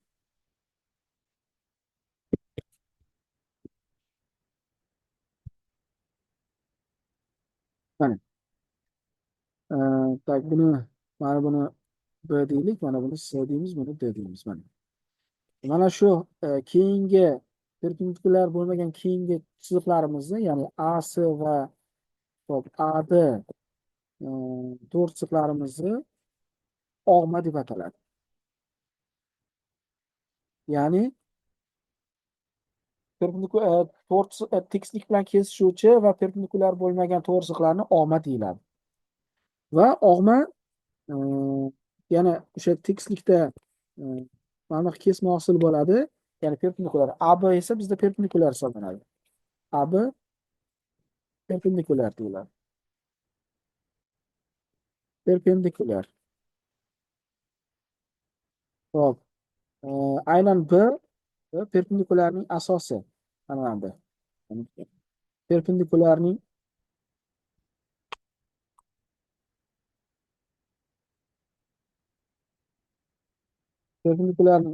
Mana tak mana buni B deylik, mana buni C deymiz, buni D deymiz. Mana shu keyingi perpendikulyar bo'lmagan keyingi chiziqlarimizni, ya'ni AC va AD to'g'risliklarimizni og'ma deb ataladi. Ya'ni tekislik bilan kesishuvchi va perpendikulyar bo'lmagan to'g'risliklarni og'ma deyiladi. Va og'ma yana o'sha tekislikda mana kesma hosil bo'ladi. Ya'ni perpendikulyar. AB esa bizda perpendikulyar hisoblanadi. AB perpendikulyar deyiladi. Perpendikulyar. Hop. Aynan B perpendikulyarning asosi. Mana bu. Perpendikulyarning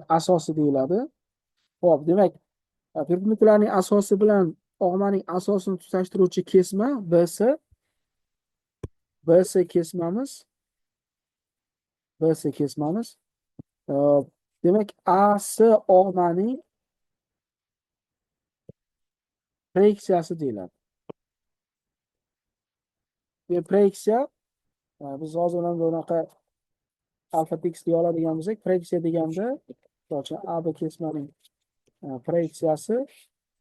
asosi deyiladi. Hop, demak, perpendikulyarning asosi bilan og'maning asosini tutashtiruvchi kesma BC kesmamiz. Demak, AC og'maning proyeksiyasi deyiladi. Proyeksiya biz hozir ham bunaqa alfa tekisli oladigan bo'lsak, proyeksiya deganda, masalan, AB kesmaning proyeksiyasi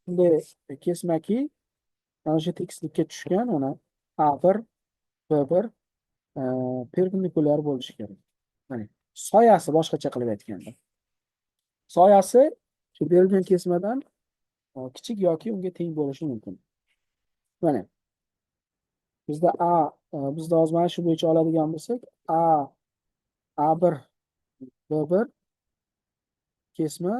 bunday kesmaki mana shu tekislikka tushgan, mana A1, B1 perpendikulyar bo'lishi kerak. Mana soyasi, boshqacha qilib aytganda, soyasi shu berilgan kesmadan kichik yoki unga teng bo'lishi mumkin. Mana bizda bizda hozir mana shu bo'yicha oladigan bo'lsak, A1 B1 kesma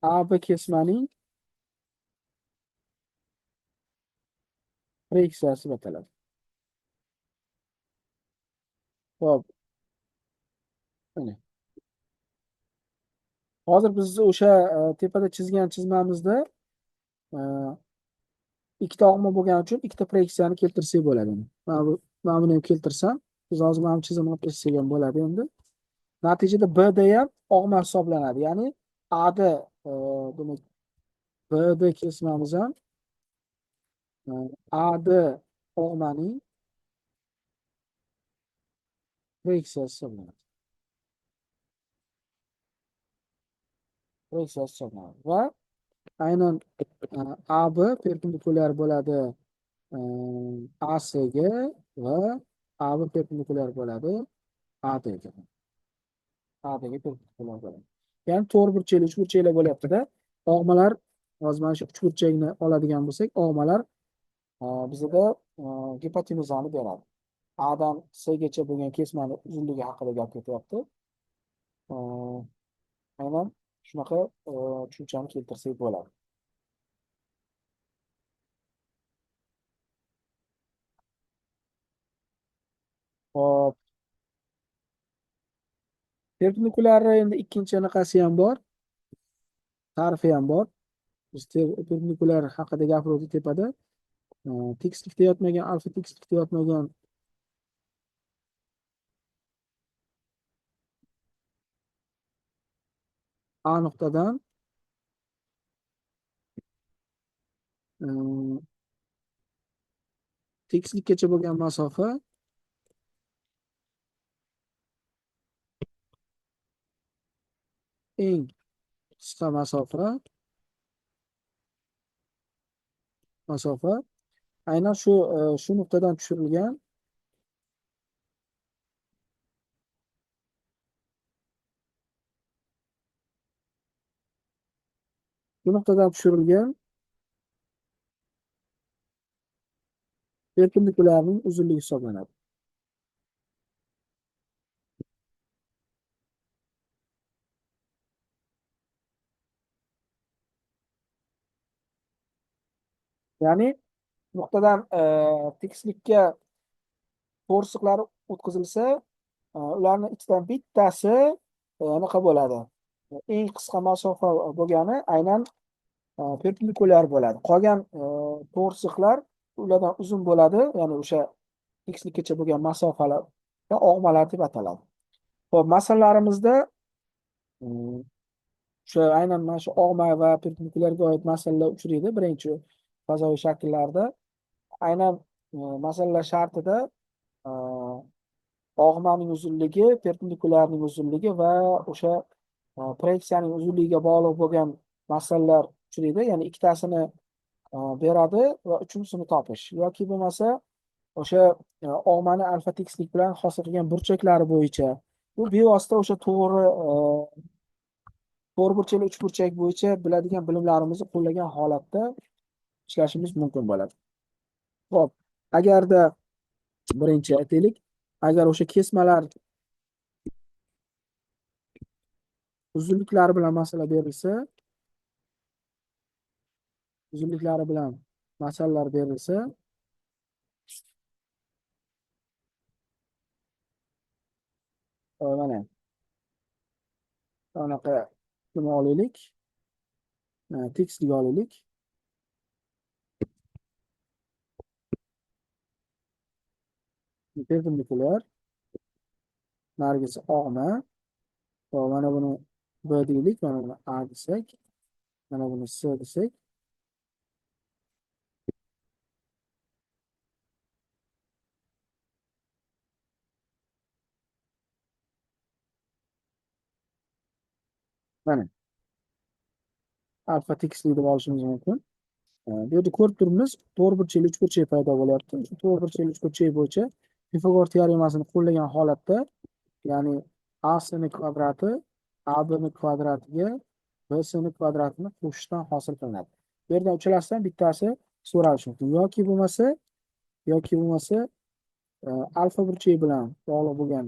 AB kesmaning proyeksiyasi deb ataladi. Hop. Mana Hozir biz o'sha tepada chizgan chizmamizda e, ikkita og'ma bo'lgani uchun ikkita proyeksiyani keltirsak bo'ladi. Mana buni ham keltirsam, biz hozir mana bu chizimni qilsak ham bo'ladi endi. Natijada BD ham og'ma hisoblanadi. Ya'ni AD demak BD kesmamiz ham AD og'maning proyeksiyasi hisoblanadi. Proyeksiyasi hisoblanadi. Va aynan AB perpendikulyar bo'ladi ASga va AB perpendikulyar bo'ladi ADga. ADga perpendikulyar bo'ladi. Ya'ni to'rt burchakli, uch burchakli bo'lyapti-da. Og'malar hozir mana shu uch burchakni oladigan bo'lsak, og'malar bizada gipotenuzani beradi. A'dan S'gacha bo'lgan kesmani uzunligi haqida gap ketyapti. Aynan shunaqa tushunchani keltirsak bo'ladi. Hop, perpendikulyarni endi ikkinchi anaqasi ham bor, ta'rifi ham bor. Biz perpendikulyar haqida gapirdik tepada. Tekislikda yotmagan, alfa tekislikda yotmagan A nuqtadan tekislikkacha bo'lgan masofa eng qisqa masofa aynan shu nuqtadan tushirilgan perpendikulyarning uzunligi hisoblanadi. Ya'ni nuqtadan tekislikka to'rsiqlar o'tkazilsa, ularni ichidan bittasi anaqa bo'ladi. Eng qisqa masofa bo'lgani aynan perpendikulyar bo'ladi. Qolgan to'rsiqlar ulardan uzun bo'ladi, ya'ni o'sha tekislikkacha bo'lgan masofalar og'malar deb ataladi. Xo'p, masalalarimizda o'sha aynan mana shu og'ma va perpendikulyarga oid masalalar uchraydi birinchi fazoviy shakllarda. Aynan masalalar shartida og'maning uzunligi, perpendikulyarning uzunligi va o'sha proyeksiyaning uzunligiga bog'liq bo'lgan masalalar uchraydi. Ya'ni ikkitasini beradi va uchinchisini topish yoki bo'lmasa o'sha og'mani alfa tekislik bilan hosil qilgan burchaklari bo'yicha bu bevosita o'sha to'rt burchakli uch burchak bo'yicha biladigan bilimlarimizni qo'llagan holatda ishlashimiz mumkin bo'ladi. Xo'p, agarda birinchi aytaylik, agar o'sha kesmalar uzunliklari bilan masala berilsa, masalalar berilsa, mana anaqa nima olaylik, tekislik olaylik. Perpendikulyar, nargisi og'ma, mana buni B deylik, mana buni A desak, mana buni S desak, mana alfa tekislik deb olishimiz mumkin. Bu yerda ko'rib turibmiz, to'rt burchakli uch burchak paydo bo'lyapti. Shu to'rt burchakli uch burchak bo'yicha Pifagor teoremasini qo'llagan holatda, ya'ni A-ni kvadrati AB-ni kvadratiga B-ni kvadratini qo'shishdan hosil qilinadi. Bu yerdan uchalasidan bittasi so'ralishi mumkin. Yoki bo'lmasa alfa burchak bilan bog'liq bo'lgan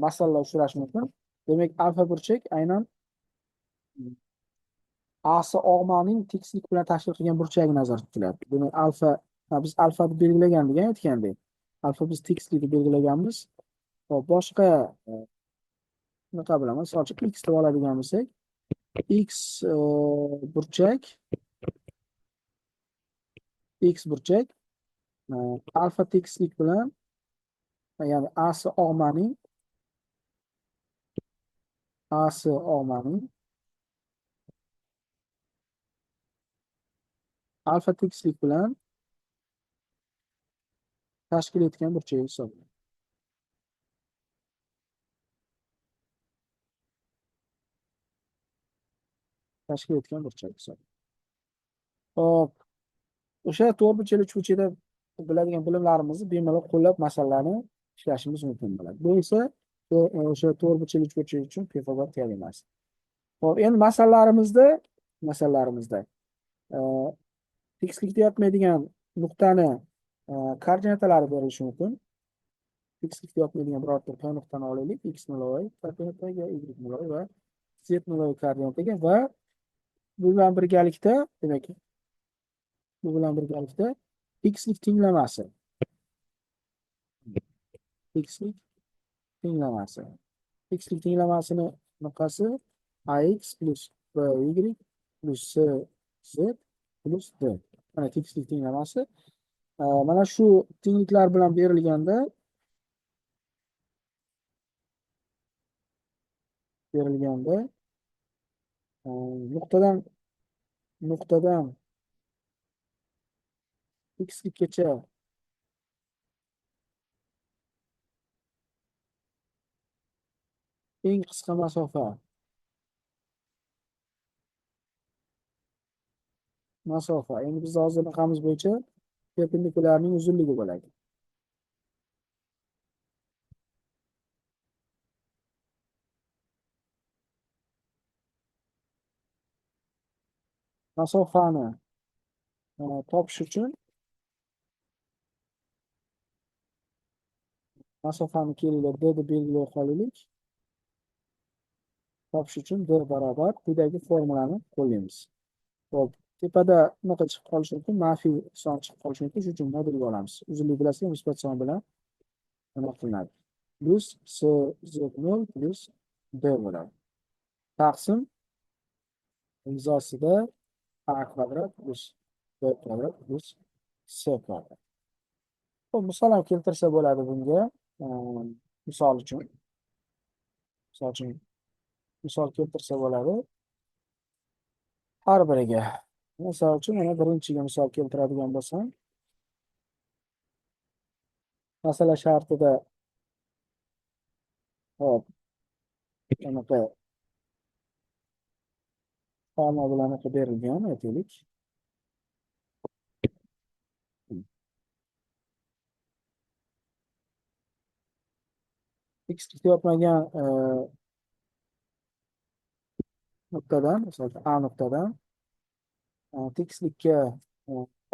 masalalar uchrashi mumkin. Demak, alfa burchak aynan A'si og'maning tekislik bilan tashkil qilgan burchagi nazarda tutiladi. Demak, biz alfani belgilagandik, aytgandek. Alfa biz tekislikni belgilaganmiz. Hop, boshqa bunaqa bilaman. Misol uchun x deb oladigan bo'lsak, x burchak alfa tekislik bilan, ya'ni a'si og'maning alfa tekislik bilan tashkil etgan burchak hisoblanadi. Tashkil etgan burchak hisoblanadi. Hop, o'sha to'rtburchak uchburchakda biladigan bilimlarimizni bemalol qo'llab masalalarni ishlashimiz mumkin bo'ladi. Bu esa o'sha to'rtburchak uchburchak uchun Pifagor teoremasi. Hop, endi masalalarimizda tekislikda yotmaydigan nuqtani koordinatalari berilishi mumkin. Tekislikda yotmaydigan birorta p nuqtani olaylik. X nuloy koordinataga, y nuloy va z nuloy koordinataga va bu bilan birgalikda, demak, xlik tenglamasi. Xlik tenglamasini nuqtasi ax plus by plus cz plus d. Mana xlik tenglamasi. Mana shu tengliklar bilan berilganda nuqtadan xlikgacha eng qisqa masofa endi biz hozir anaqamiz bo'yicha perpendikularning uzunligi bo'ladi. Masofani topish uchun masofani kelinglar d deb belgilay qolaylik. Topish uchun d barobar quyidagi formulani qo'llaymiz. Hop, tepada bunaqa chiqib qolishi mumkin, manfiy son chiqib qolishi mumkin. Shuning uchun modulga olamiz. Uzunlik bilasizlar, musbat son bilan nima qilinadi? Plus z0 plus d bo'ladi. Taqsim imzosida a kvadrat plus b kvadrat plus c kvadrat. Hop, misol ham keltirsa bo'ladi bunga. Misol keltirsa bo'ladi. Har biriga. Misol uchun mana birinchiga misol keltiradigan bo'lsam, masala shartida hop, anaqa forma bilan berilgan aytaylik. X yotmagan nuqtadan, masalan, A nuqtadan tekislikka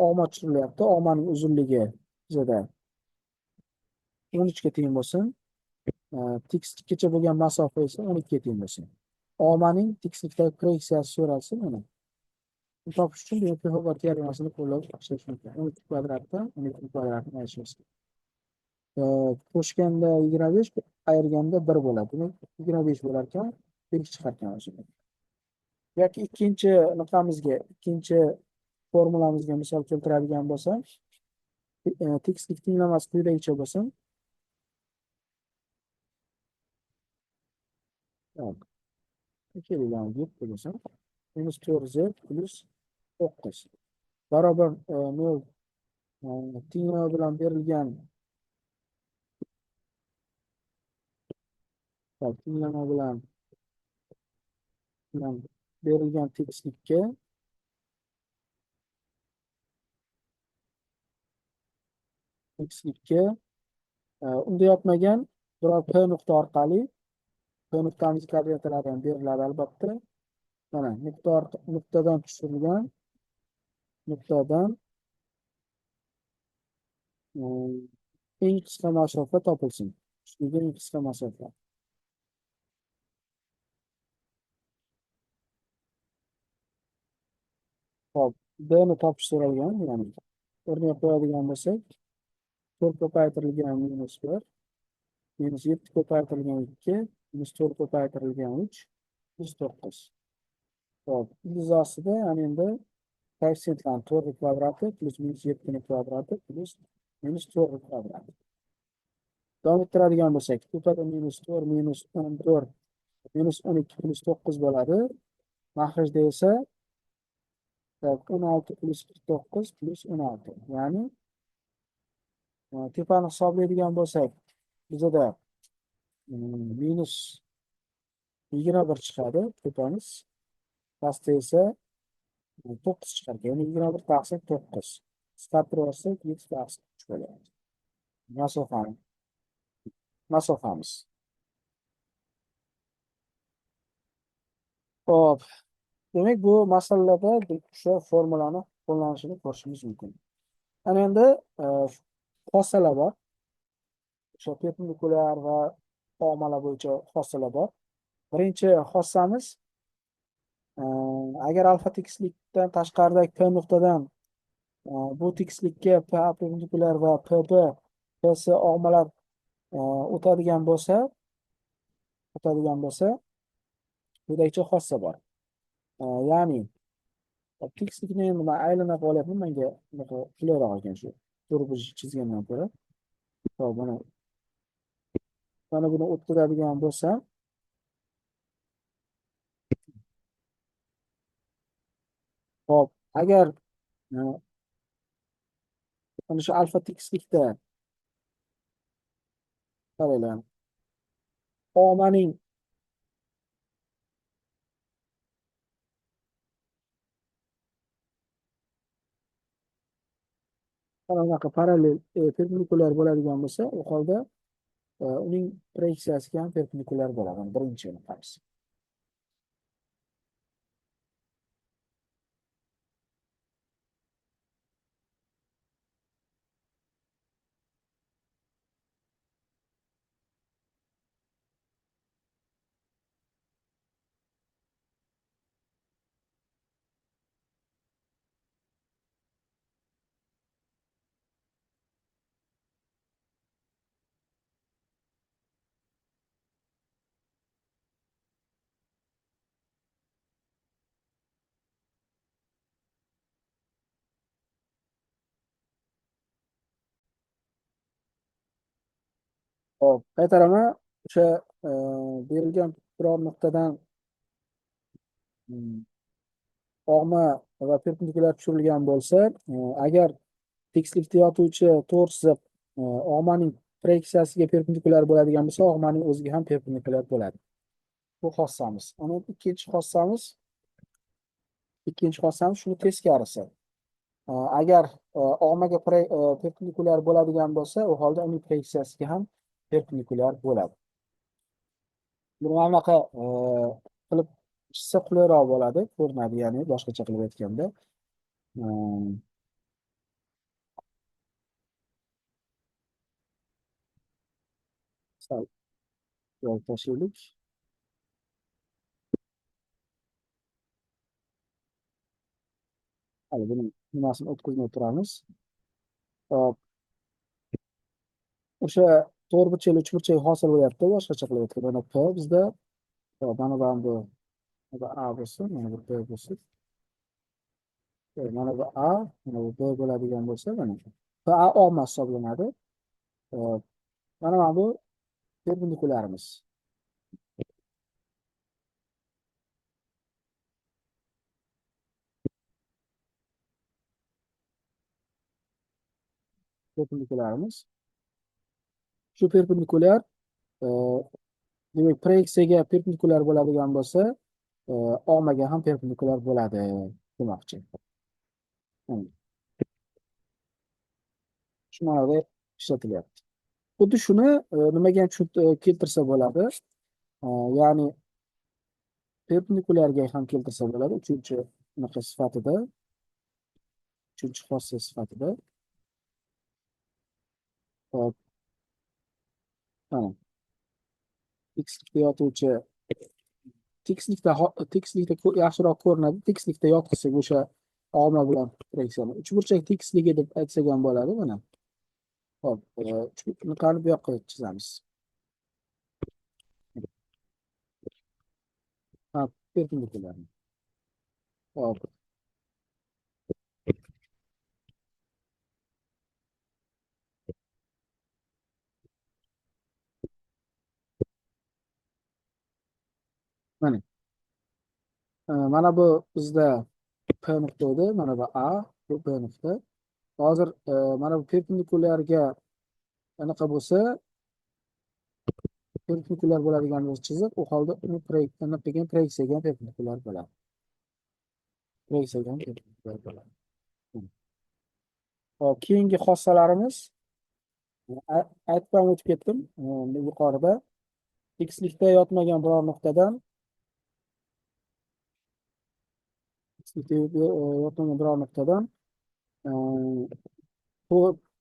og'ma tushirilyapti. Og'maning uzunligi bizada 13 ga teng bo'lsin. Tekislikkacha bo'lgan masofa esa 12 ga teng bo'lsin. Og'maning tekislikdagi proyeksiyasi so'ralsin. Mana buni topish uchun Pifagor teoremasini qo'llab ishlash mumkin. 12 kvadratdan 12 kvadratni ayirishimiz. Qo'shganda 25, ayirganda 1 bo'ladi. Demak, 25 bo'lar ekan, 5 chiqargan bo'lsin. Yoki ikkinchi formulamizga misol keltiradigan bo'lsam, tekislik tenglamasi quyidagicha bo'lsin. Kelinglar deb bo'lsin. Minus 4z plus 9 barobar 0 tenglama bilan berilgan tekislikka unda yotmagan biror p nuqta orqali p nuqtamiz koordinatalaridan beriladi albatta. Mana nuqtadan tushirilgan eng qisqa masofa topilsin. Shunga eng qisqa masofa. Hop, d ni topish so'ralgan, ya'ni o'rniga qo'yadigan bo'lsak, 4 ko'paytirilgan minus 1 minus 7 ko'paytirilgan 2 -4 ko'paytirilgan 3 +9. Hop, ildiz ostida yana endi koeffitsiyentlarni 4 kvadrati plus -7 kvadrati plus -4 kvadrati. Davom ettiradigan bo'lsak, tepada -4 -14 -12 +9 bo'ladi. Mahrajda esa 16 +9 +16. Ya'ni tepani hisoblaydigan bo'lsak, bizada -21 chiqadi tepamiz. Pastda esa 9 chiqar ekan. Ya'ni 21 taqsim 9. Qisqartirib olsak 7 taqsim 3 bo'ladi. Masofamiz. Hop. Demak, bu masalalarda o'sha formulani qo'llanishini ko'rishimiz mumkin. Ana endi xossalar bor. O'sha perpendikulyar va og'malar bo'yicha xossalar bor. Birinchi xossamiz agar alfa tekislikdan tashqaridagi P nuqtadan bu tekislikka P perpendikulyar va PB PS og'malar o'tadigan bo'lsa, quyidagicha xossa bor. Ya'ni tekislikni endi men aylanib olyapman, menga bunaqa qulayroq ekan shu to'rtburch chizgandan ko'ra. Hop, mana buni o'tkazadigan bo'lsam, hop, agar mana shu alfa tekislikda qaranglar, og'maning mana bunaqa parallel perpendikulyar bo'ladigan bo'lsa, u holda uning proyeksiyasiga ham perpendikulyar bo'ladi. Birinchini qaraymiz. Hop, qaytaraman. O'sha berilgan biror nuqtadan og'ma va perpendikulyar tushirilgan bo'lsa, agar tekislikda yotuvchi to'rt chiziq og'maning proyeksiyasiga perpendikulyar bo'ladigan bo'lsa, og'maning o'ziga ham perpendikulyar bo'ladi. Bu xossamiz. Ana ikkinchi xossamiz shuni teskarisi. Agar og'maga perpendikulyar bo'ladigan bo'lsa, u holda uning proyeksiyasiga ham perpendikulyar bo'ladi. Buni mana bunaqa qilib chizsa qulayroq bo'ladi, ko'rinadi, ya'ni boshqacha qilib aytganda. Sal yo'l tashlaylik. Hali buni nimasini o'tkazmay turamiz. Hop. O'sha to'rtburchak, uchburchak hosil bo'lyapti, boshqacha qilib aytganda. Mana P bizda mana bu A bo'lsin, mana bu B bo'lsin. Mana bu A, mana bu B bo'ladigan bo'lsa, mana PA og'ma hisoblanadi. Mana bu perpendikulyarimiz. Shu perpendikulyar demak proyeksiyaga perpendikulyar bo'ladigan bo'lsa, og'maga ham perpendikulyar bo'ladi demoqchi. Shu ma'noda ishlatilyapti. Xuddi shuni nimaga ham keltirsa bo'ladi? Ya'ni perpendikulyarga ham keltirsa bo'ladi. Uchinchi sifatida, uchinchi xossa sifatida. Hop. Mana tekislikda yotuvchi tekislikda yaxshiroq ko'rinadi. Tekislikda yotqizsak o'sha og'ma bilan proyeksiyani uchburchak tekisligi deb aytsak ham bo'ladi. Mana hop, qani bu yoqqa chizamiz. Ha, perpendikulyar. Hop. Mana. Mana bu bizda P nuqta edi. Mana bu A, bu B nuqta. Hozir mana bu perpendikulyarga anaqa bo'lsa, perpendikulyar bo'ladigan bo'lsa chiziq, u holda uni proyeksiyaga ham perpendikulyar bo'ladi. Proyeksiyaga ham perpendikulyar bo'ladi. Hop, keyingi xossalarimiz aytib ham o'tib ketdim yuqorida. Xlikda yotmagan biror nuqtadan xlikda yotmagan biror nuqtadan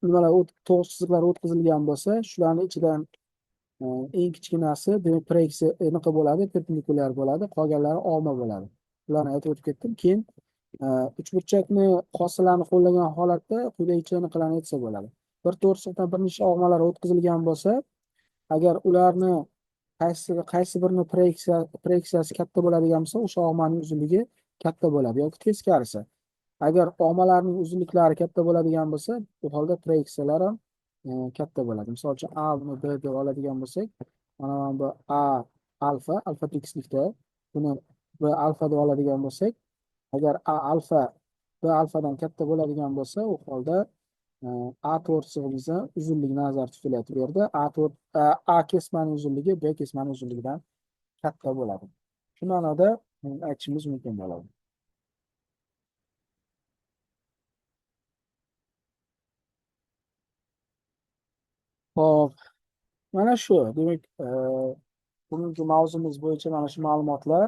nimalar to'g'ri chiziqlar o'tkazilgan bo'lsa, shularning ichidan eng kichkinasi demak proyeksiya anaqa bo'ladi, perpendikulyar bo'ladi, qolganlari olma bo'ladi. Bularni aytib o'tib ketdim. Keyin uchburchakni xossalarini qo'llagan holatda quyidagicha anaqalarni aytsa bo'ladi. Bir to'g'risidan bir nechta og'malar o'tkazilgan bo'lsa, agar ularni qaysi birini proyeksiyasi katta bo'ladigan bo'lsa, o'sha og'maning uzunligi katta bo'ladi yoki teskarisi. Agar og'malarning uzunliklari katta bo'ladigan bo'lsa, bu holda proyeksiyalar ham katta bo'ladi. Misol uchun A buni B deb oladigan bo'lsak, mana bu A alfa tekislikda, buni B alfa deb oladigan bo'lsak, agar A alfa B alfadan katta bo'ladigan bo'lsa, u holda A to'g'risig'imizni uzunligi nazarda tutilyapti. Bu yerda A kesmaning uzunligi B kesmaning uzunligidan katta bo'ladi. Shu ma'noda aytishimiz mumkin bo'ladi. Hop, mana shu. Demak, bugungi mavzumiz bo'yicha mana shu ma'lumotlar.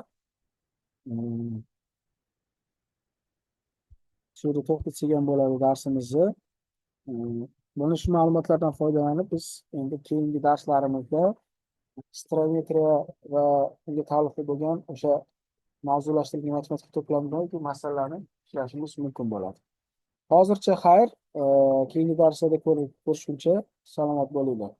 Shu yerda to'xtatsak bo'ladi darsimizni. Mana shu ma'lumotlardan foydalanib biz endi keyingi darslarimizda stereometriya va unga taalluqli bo'lgan o'sha mavzulashtirilgan matematik to'plamdagi masalalarni ishlashimiz mumkin bo'ladi. Hozircha xayr, keyingi darslarda ko'rishguncha salomat bo'linglar.